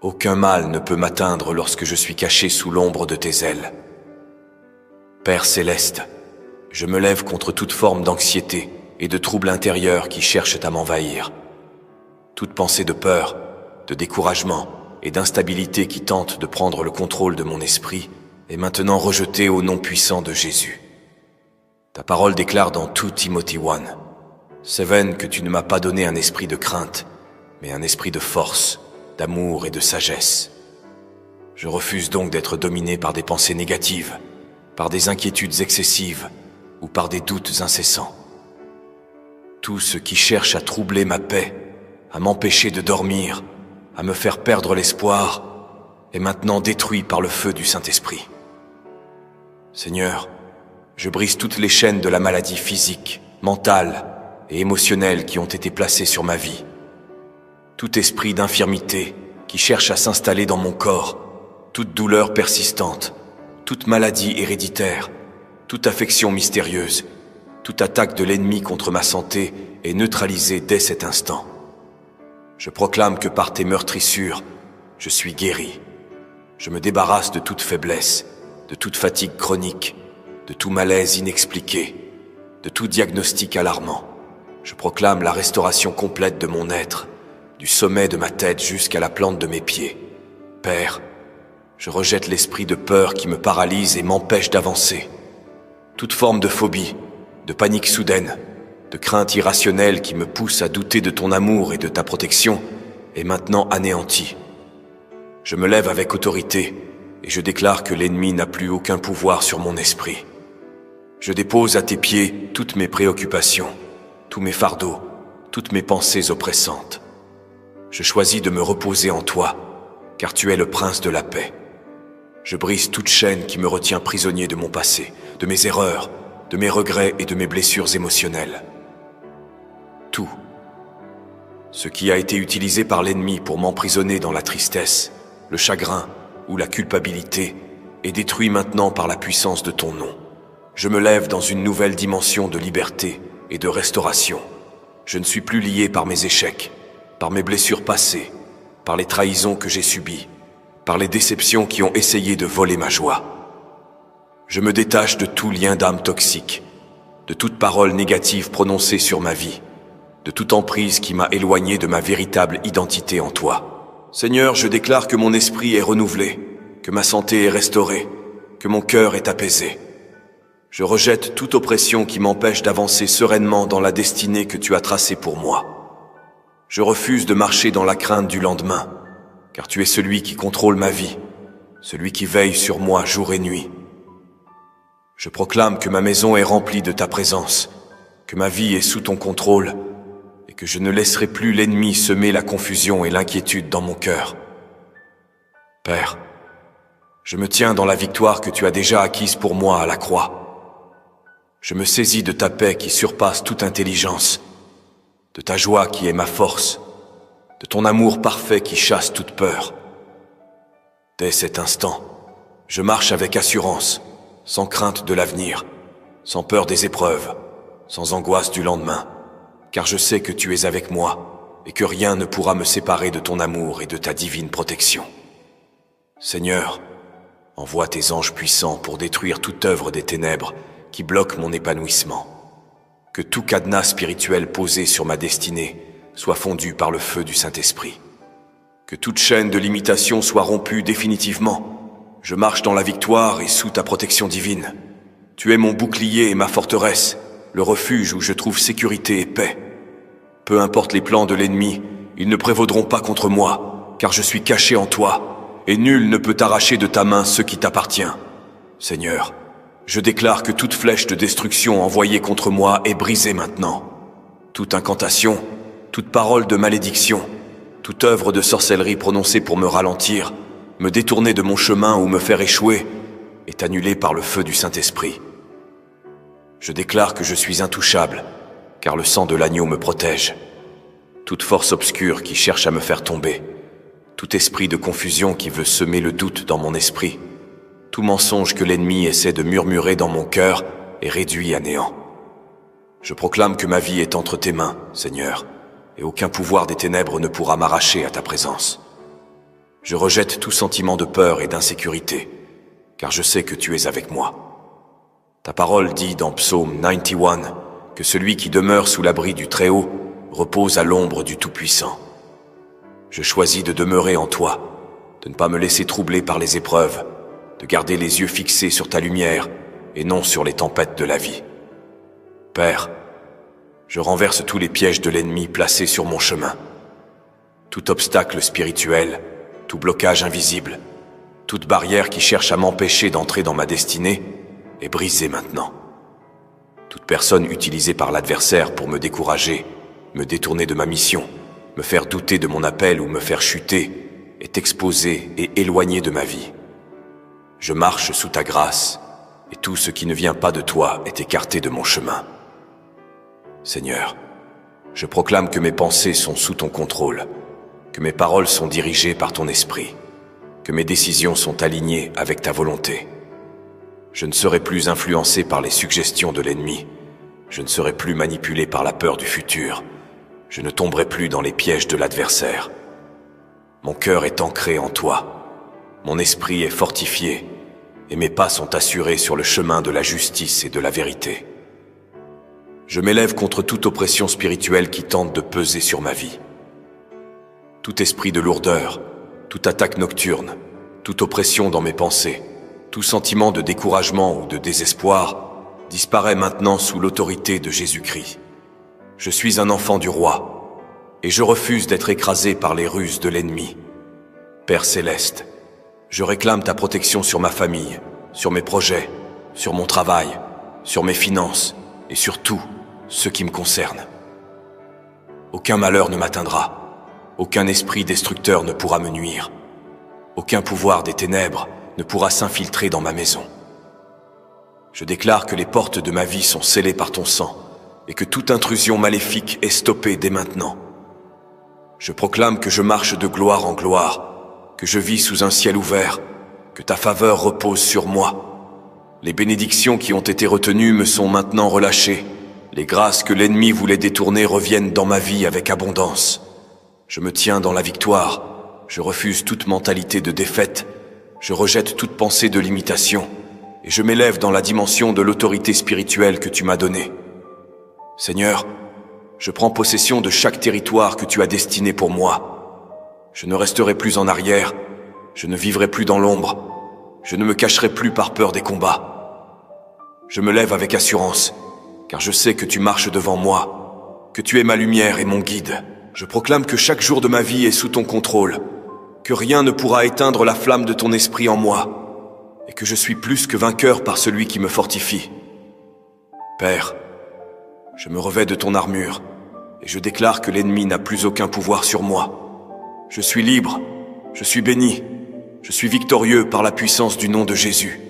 Aucun mal ne peut m'atteindre lorsque je suis caché sous l'ombre de tes ailes. Père céleste, je me lève contre toute forme d'anxiété et de troubles intérieurs qui cherchent à m'envahir. Toute pensée de peur, de découragement et d'instabilité qui tente de prendre le contrôle de mon esprit est maintenant rejetée au nom puissant de Jésus. Ta parole déclare dans 2 Timothée 1, « Seven, que tu ne m'as pas donné un esprit de crainte, mais un esprit de force, d'amour et de sagesse. » Je refuse donc d'être dominé par des pensées négatives, par des inquiétudes excessives ou par des doutes incessants. Tout ce qui cherche à troubler ma paix, à m'empêcher de dormir, à me faire perdre l'espoir, est maintenant détruit par le feu du Saint-Esprit. Seigneur, je brise toutes les chaînes de la maladie physique, mentale et émotionnelle qui ont été placées sur ma vie. Tout esprit d'infirmité qui cherche à s'installer dans mon corps, toute douleur persistante, toute maladie héréditaire, toute affection mystérieuse, toute attaque de l'ennemi contre ma santé est neutralisée dès cet instant. Je proclame que par tes meurtrissures, je suis guéri. Je me débarrasse de toute faiblesse, de toute fatigue chronique, de tout malaise inexpliqué, de tout diagnostic alarmant. Je proclame la restauration complète de mon être, du sommet de ma tête jusqu'à la plante de mes pieds. Père, je rejette l'esprit de peur qui me paralyse et m'empêche d'avancer. Toute forme de phobie, de panique soudaine, de crainte irrationnelle qui me pousse à douter de ton amour et de ta protection est maintenant anéantie. Je me lève avec autorité et je déclare que l'ennemi n'a plus aucun pouvoir sur mon esprit. Je dépose à tes pieds toutes mes préoccupations, tous mes fardeaux, toutes mes pensées oppressantes. Je choisis de me reposer en toi, car tu es le prince de la paix. Je brise toute chaîne qui me retient prisonnier de mon passé, de mes erreurs, de mes regrets et de mes blessures émotionnelles. Tout ce qui a été utilisé par l'ennemi pour m'emprisonner dans la tristesse, le chagrin ou la culpabilité est détruit maintenant par la puissance de ton nom. Je me lève dans une nouvelle dimension de liberté et de restauration. Je ne suis plus lié par mes échecs, par mes blessures passées, par les trahisons que j'ai subies, par les déceptions qui ont essayé de voler ma joie. Je me détache de tout lien d'âme toxique, de toute parole négative prononcée sur ma vie, de toute emprise qui m'a éloigné de ma véritable identité en toi. Seigneur, je déclare que mon esprit est renouvelé, que ma santé est restaurée, que mon cœur est apaisé. Je rejette toute oppression qui m'empêche d'avancer sereinement dans la destinée que tu as tracée pour moi. Je refuse de marcher dans la crainte du lendemain, car tu es celui qui contrôle ma vie, celui qui veille sur moi jour et nuit. Je proclame que ma maison est remplie de ta présence, que ma vie est sous ton contrôle, et que je ne laisserai plus l'ennemi semer la confusion et l'inquiétude dans mon cœur. Père, je me tiens dans la victoire que tu as déjà acquise pour moi à la croix. Je me saisis de ta paix qui surpasse toute intelligence, de ta joie qui est ma force, de ton amour parfait qui chasse toute peur. Dès cet instant, je marche avec assurance, sans crainte de l'avenir, sans peur des épreuves, sans angoisse du lendemain, car je sais que tu es avec moi et que rien ne pourra me séparer de ton amour et de ta divine protection. Seigneur, envoie tes anges puissants pour détruire toute œuvre des ténèbres qui bloque mon épanouissement. Que tout cadenas spirituel posé sur ma destinée soit fondu par le feu du Saint-Esprit. Que toute chaîne de limitation soit rompue définitivement. Je marche dans la victoire et sous ta protection divine. Tu es mon bouclier et ma forteresse, le refuge où je trouve sécurité et paix. Peu importe les plans de l'ennemi, ils ne prévaudront pas contre moi, car je suis caché en toi, et nul ne peut arracher de ta main ce qui t'appartient. Seigneur, je déclare que toute flèche de destruction envoyée contre moi est brisée maintenant. Toute incantation, toute parole de malédiction, toute œuvre de sorcellerie prononcée pour me ralentir, me détourner de mon chemin ou me faire échouer, est annulée par le feu du Saint-Esprit. Je déclare que je suis intouchable, car le sang de l'agneau me protège. Toute force obscure qui cherche à me faire tomber, tout esprit de confusion qui veut semer le doute dans mon esprit, tout mensonge que l'ennemi essaie de murmurer dans mon cœur est réduit à néant. Je proclame que ma vie est entre tes mains, Seigneur, et aucun pouvoir des ténèbres ne pourra m'arracher à ta présence. Je rejette tout sentiment de peur et d'insécurité, car je sais que tu es avec moi. Ta parole dit dans Psaume 91 que celui qui demeure sous l'abri du Très-Haut repose à l'ombre du Tout-Puissant. Je choisis de demeurer en toi, de ne pas me laisser troubler par les épreuves, de garder les yeux fixés sur ta lumière et non sur les tempêtes de la vie. Père, je renverse tous les pièges de l'ennemi placés sur mon chemin. Tout obstacle spirituel, tout blocage invisible, toute barrière qui cherche à m'empêcher d'entrer dans ma destinée est brisée maintenant. Toute personne utilisée par l'adversaire pour me décourager, me détourner de ma mission, me faire douter de mon appel ou me faire chuter est exposée et éloignée de ma vie. Je marche sous ta grâce, et tout ce qui ne vient pas de toi est écarté de mon chemin. Seigneur, je proclame que mes pensées sont sous ton contrôle, que mes paroles sont dirigées par ton esprit, que mes décisions sont alignées avec ta volonté. Je ne serai plus influencé par les suggestions de l'ennemi, je ne serai plus manipulé par la peur du futur, je ne tomberai plus dans les pièges de l'adversaire. Mon cœur est ancré en toi, mon esprit est fortifié, et mes pas sont assurés sur le chemin de la justice et de la vérité. Je m'élève contre toute oppression spirituelle qui tente de peser sur ma vie. Tout esprit de lourdeur, toute attaque nocturne, toute oppression dans mes pensées, tout sentiment de découragement ou de désespoir disparaît maintenant sous l'autorité de Jésus-Christ. Je suis un enfant du roi, et je refuse d'être écrasé par les ruses de l'ennemi. Père céleste, je réclame ta protection sur ma famille, sur mes projets, sur mon travail, sur mes finances et sur tout ce qui me concerne. Aucun malheur ne m'atteindra, aucun esprit destructeur ne pourra me nuire, aucun pouvoir des ténèbres ne pourra s'infiltrer dans ma maison. Je déclare que les portes de ma vie sont scellées par ton sang et que toute intrusion maléfique est stoppée dès maintenant. Je proclame que je marche de gloire en gloire, que je vis sous un ciel ouvert, que ta faveur repose sur moi. Les bénédictions qui ont été retenues me sont maintenant relâchées. Les grâces que l'ennemi voulait détourner reviennent dans ma vie avec abondance. Je me tiens dans la victoire. Je refuse toute mentalité de défaite. Je rejette toute pensée de limitation. Et je m'élève dans la dimension de l'autorité spirituelle que tu m'as donnée. Seigneur, je prends possession de chaque territoire que tu as destiné pour moi. Je ne resterai plus en arrière, je ne vivrai plus dans l'ombre, je ne me cacherai plus par peur des combats. Je me lève avec assurance, car je sais que tu marches devant moi, que tu es ma lumière et mon guide. Je proclame que chaque jour de ma vie est sous ton contrôle, que rien ne pourra éteindre la flamme de ton esprit en moi, et que je suis plus que vainqueur par celui qui me fortifie. Père, je me revêts de ton armure, et je déclare que l'ennemi n'a plus aucun pouvoir sur moi. Je suis libre, je suis béni, je suis victorieux par la puissance du nom de Jésus.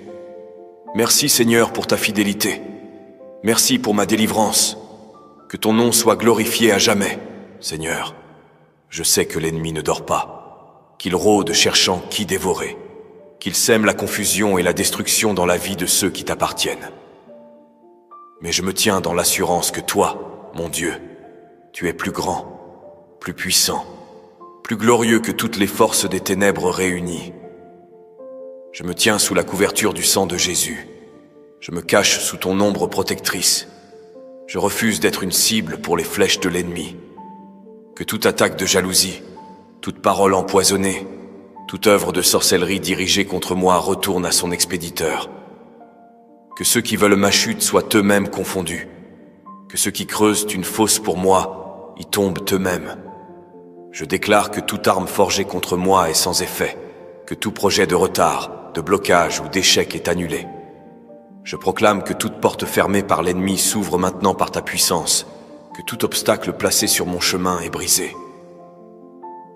Merci Seigneur pour ta fidélité. Merci pour ma délivrance. Que ton nom soit glorifié à jamais, Seigneur. Je sais que l'ennemi ne dort pas, qu'il rôde cherchant qui dévorer, qu'il sème la confusion et la destruction dans la vie de ceux qui t'appartiennent. Mais je me tiens dans l'assurance que toi, mon Dieu, tu es plus grand, plus puissant, plus glorieux que toutes les forces des ténèbres réunies. Je me tiens sous la couverture du sang de Jésus. Je me cache sous ton ombre protectrice. Je refuse d'être une cible pour les flèches de l'ennemi. Que toute attaque de jalousie, toute parole empoisonnée, toute œuvre de sorcellerie dirigée contre moi retourne à son expéditeur. Que ceux qui veulent ma chute soient eux-mêmes confondus. Que ceux qui creusent une fosse pour moi y tombent eux-mêmes. Je déclare que toute arme forgée contre moi est sans effet, que tout projet de retard, de blocage ou d'échec est annulé. Je proclame que toute porte fermée par l'ennemi s'ouvre maintenant par ta puissance, que tout obstacle placé sur mon chemin est brisé.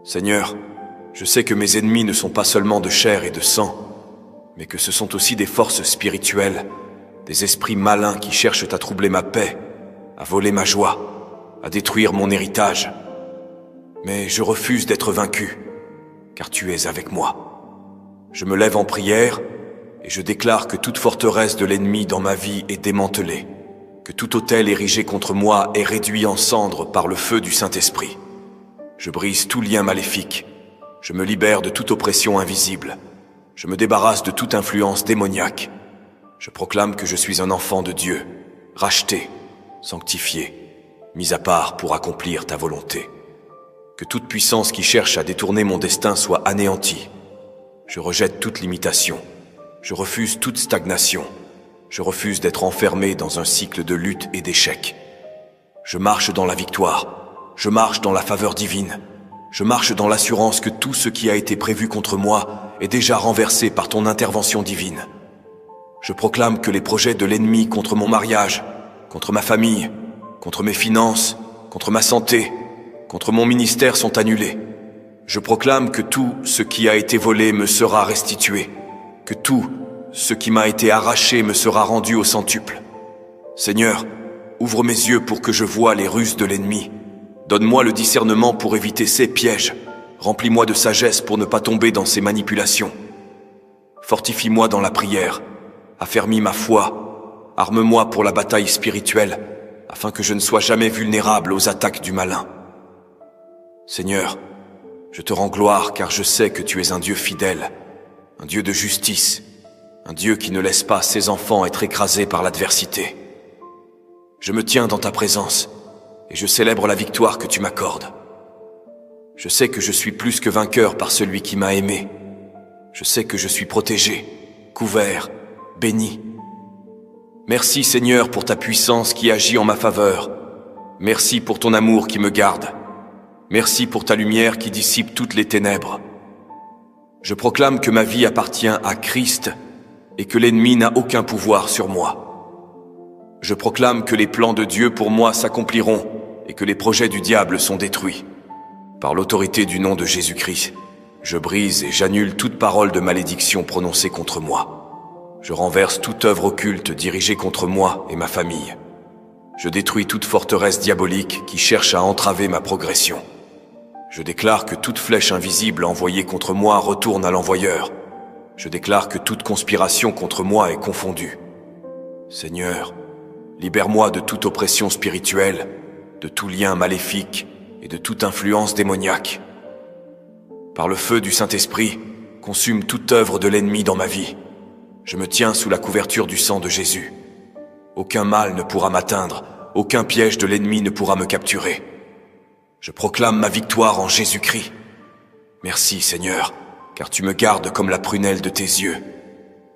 Seigneur, je sais que mes ennemis ne sont pas seulement de chair et de sang, mais que ce sont aussi des forces spirituelles, des esprits malins qui cherchent à troubler ma paix, à voler ma joie, à détruire mon héritage. Mais je refuse d'être vaincu, car tu es avec moi. Je me lève en prière et je déclare que toute forteresse de l'ennemi dans ma vie est démantelée, que tout autel érigé contre moi est réduit en cendres par le feu du Saint-Esprit. Je brise tout lien maléfique, je me libère de toute oppression invisible, je me débarrasse de toute influence démoniaque. Je proclame que je suis un enfant de Dieu, racheté, sanctifié, mis à part pour accomplir ta volonté. Que toute puissance qui cherche à détourner mon destin soit anéantie. Je rejette toute limitation. Je refuse toute stagnation. Je refuse d'être enfermé dans un cycle de lutte et d'échecs. Je marche dans la victoire. Je marche dans la faveur divine. Je marche dans l'assurance que tout ce qui a été prévu contre moi est déjà renversé par ton intervention divine. Je proclame que les projets de l'ennemi contre mon mariage, contre ma famille, contre mes finances, contre ma santé, contre mon ministère sont annulés. Je proclame que tout ce qui a été volé me sera restitué, que tout ce qui m'a été arraché me sera rendu au centuple. Seigneur, ouvre mes yeux pour que je voie les ruses de l'ennemi. Donne-moi le discernement pour éviter ses pièges. Remplis-moi de sagesse pour ne pas tomber dans ses manipulations. Fortifie-moi dans la prière, affermis ma foi, arme-moi pour la bataille spirituelle, afin que je ne sois jamais vulnérable aux attaques du malin. Seigneur, je te rends gloire car je sais que tu es un Dieu fidèle, un Dieu de justice, un Dieu qui ne laisse pas ses enfants être écrasés par l'adversité. Je me tiens dans ta présence et je célèbre la victoire que tu m'accordes. Je sais que je suis plus que vainqueur par celui qui m'a aimé. Je sais que je suis protégé, couvert, béni. Merci Seigneur pour ta puissance qui agit en ma faveur. Merci pour ton amour qui me garde. Merci pour ta lumière qui dissipe toutes les ténèbres. Je proclame que ma vie appartient à Christ et que l'ennemi n'a aucun pouvoir sur moi. Je proclame que les plans de Dieu pour moi s'accompliront et que les projets du diable sont détruits. Par l'autorité du nom de Jésus-Christ, je brise et j'annule toute parole de malédiction prononcée contre moi. Je renverse toute œuvre occulte dirigée contre moi et ma famille. Je détruis toute forteresse diabolique qui cherche à entraver ma progression. Je déclare que toute flèche invisible envoyée contre moi retourne à l'envoyeur. Je déclare que toute conspiration contre moi est confondue. Seigneur, libère-moi de toute oppression spirituelle, de tout lien maléfique et de toute influence démoniaque. Par le feu du Saint-Esprit, consume toute œuvre de l'ennemi dans ma vie. Je me tiens sous la couverture du sang de Jésus. Aucun mal ne pourra m'atteindre, aucun piège de l'ennemi ne pourra me capturer. Je proclame ma victoire en Jésus-Christ. Merci Seigneur, car tu me gardes comme la prunelle de tes yeux.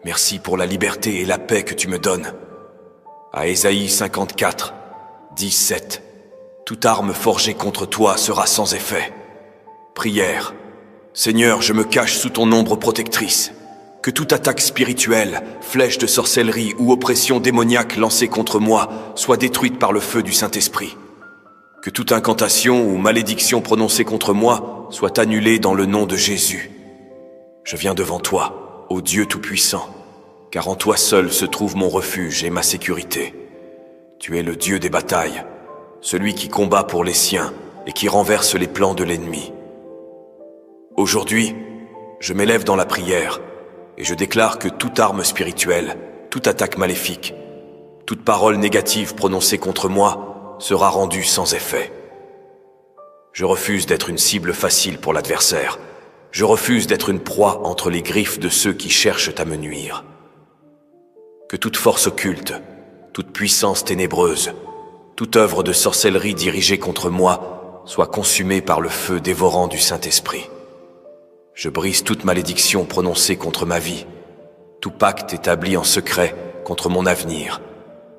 Merci pour la liberté et la paix que tu me donnes. À Ésaïe 54, 17. Toute arme forgée contre toi sera sans effet. Prière. Seigneur, je me cache sous ton ombre protectrice. Que toute attaque spirituelle, flèche de sorcellerie ou oppression démoniaque lancée contre moi soit détruite par le feu du Saint-Esprit. Que toute incantation ou malédiction prononcée contre moi soit annulée dans le nom de Jésus. Je viens devant toi, ô Dieu Tout-Puissant, car en toi seul se trouve mon refuge et ma sécurité. Tu es le Dieu des batailles, celui qui combat pour les siens et qui renverse les plans de l'ennemi. Aujourd'hui, je m'élève dans la prière et je déclare que toute arme spirituelle, toute attaque maléfique, toute parole négative prononcée contre moi sera rendue sans effet. Je refuse d'être une cible facile pour l'adversaire. Je refuse d'être une proie entre les griffes de ceux qui cherchent à me nuire. Que toute force occulte, toute puissance ténébreuse, toute œuvre de sorcellerie dirigée contre moi soit consumée par le feu dévorant du Saint-Esprit. Je brise toute malédiction prononcée contre ma vie, tout pacte établi en secret contre mon avenir,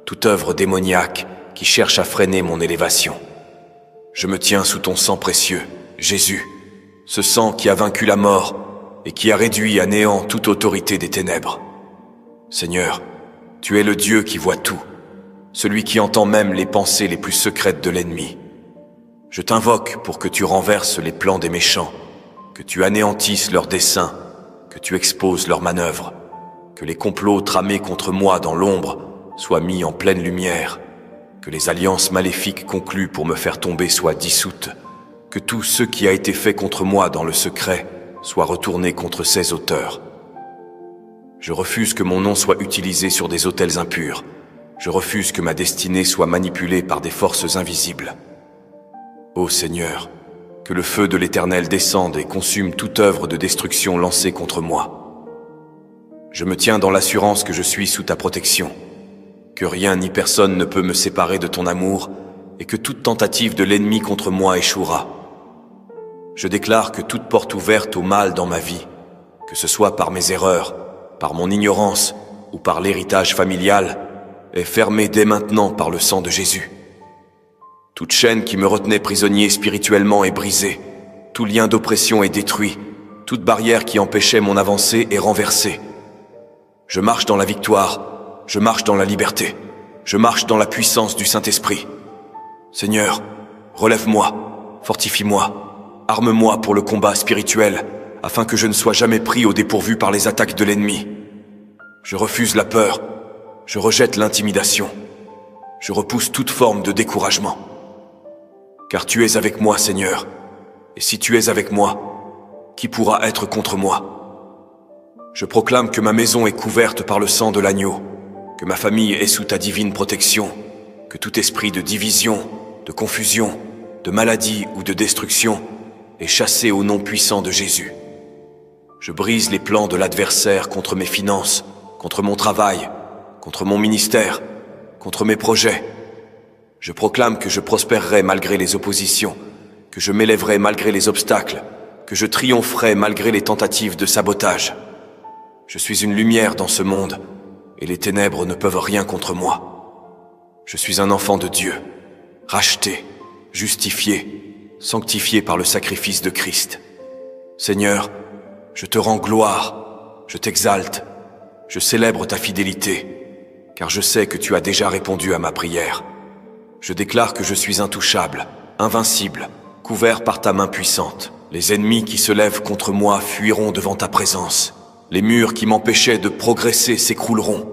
toute œuvre démoniaque qui cherche à freiner mon élévation. Je me tiens sous ton sang précieux, Jésus, ce sang qui a vaincu la mort et qui a réduit à néant toute autorité des ténèbres. Seigneur, tu es le Dieu qui voit tout, celui qui entend même les pensées les plus secrètes de l'ennemi. Je t'invoque pour que tu renverses les plans des méchants, que tu anéantisses leurs desseins, que tu exposes leurs manœuvres, que les complots tramés contre moi dans l'ombre soient mis en pleine lumière, que les alliances maléfiques conclues pour me faire tomber soient dissoutes, que tout ce qui a été fait contre moi dans le secret soit retourné contre ses auteurs. Je refuse que mon nom soit utilisé sur des autels impurs. Je refuse que ma destinée soit manipulée par des forces invisibles. Ô Seigneur, que le feu de l'Éternel descende et consume toute œuvre de destruction lancée contre moi. Je me tiens dans l'assurance que je suis sous ta protection, que rien ni personne ne peut me séparer de ton amour et que toute tentative de l'ennemi contre moi échouera. Je déclare que toute porte ouverte au mal dans ma vie, que ce soit par mes erreurs, par mon ignorance ou par l'héritage familial, est fermée dès maintenant par le sang de Jésus. Toute chaîne qui me retenait prisonnier spirituellement est brisée, tout lien d'oppression est détruit, toute barrière qui empêchait mon avancée est renversée. Je marche dans la victoire, je marche dans la liberté, je marche dans la puissance du Saint-Esprit. Seigneur, relève-moi, fortifie-moi, arme-moi pour le combat spirituel, afin que je ne sois jamais pris au dépourvu par les attaques de l'ennemi. Je refuse la peur, je rejette l'intimidation, je repousse toute forme de découragement. Car tu es avec moi, Seigneur, et si tu es avec moi, qui pourra être contre moi? Je proclame que ma maison est couverte par le sang de l'agneau, que ma famille est sous ta divine protection, que tout esprit de division, de confusion, de maladie ou de destruction est chassé au nom puissant de Jésus. Je brise les plans de l'adversaire contre mes finances, contre mon travail, contre mon ministère, contre mes projets. Je proclame que je prospérerai malgré les oppositions, que je m'élèverai malgré les obstacles, que je triompherai malgré les tentatives de sabotage. Je suis une lumière dans ce monde, et les ténèbres ne peuvent rien contre moi. Je suis un enfant de Dieu, racheté, justifié, sanctifié par le sacrifice de Christ. Seigneur, je te rends gloire, je t'exalte, je célèbre ta fidélité, car je sais que tu as déjà répondu à ma prière. Je déclare que je suis intouchable, invincible, couvert par ta main puissante. Les ennemis qui se lèvent contre moi fuiront devant ta présence. Les murs qui m'empêchaient de progresser s'écrouleront.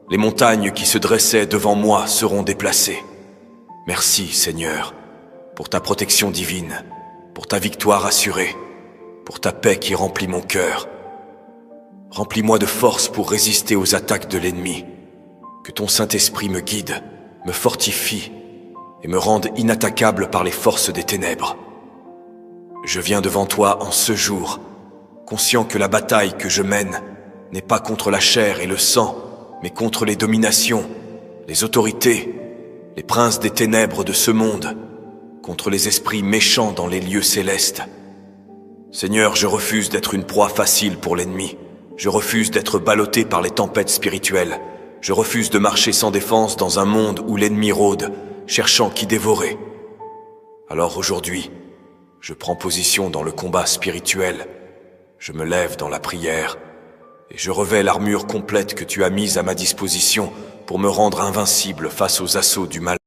Les montagnes qui se dressaient devant moi seront déplacées. Merci, Seigneur, pour ta protection divine, pour ta victoire assurée, pour ta paix qui remplit mon cœur. Remplis-moi de force pour résister aux attaques de l'ennemi. Que ton Saint-Esprit me guide, me fortifie et me rende inattaquable par les forces des ténèbres. Je viens devant toi en ce jour, conscient que la bataille que je mène n'est pas contre la chair et le sang, mais contre les dominations, les autorités, les princes des ténèbres de ce monde, contre les esprits méchants dans les lieux célestes. Seigneur, je refuse d'être une proie facile pour l'ennemi. Je refuse d'être ballotté par les tempêtes spirituelles. Je refuse de marcher sans défense dans un monde où l'ennemi rôde, cherchant qui dévorer. Alors aujourd'hui, je prends position dans le combat spirituel. Je me lève dans la prière et je revêts l'armure complète que tu as mise à ma disposition pour me rendre invincible face aux assauts du mal.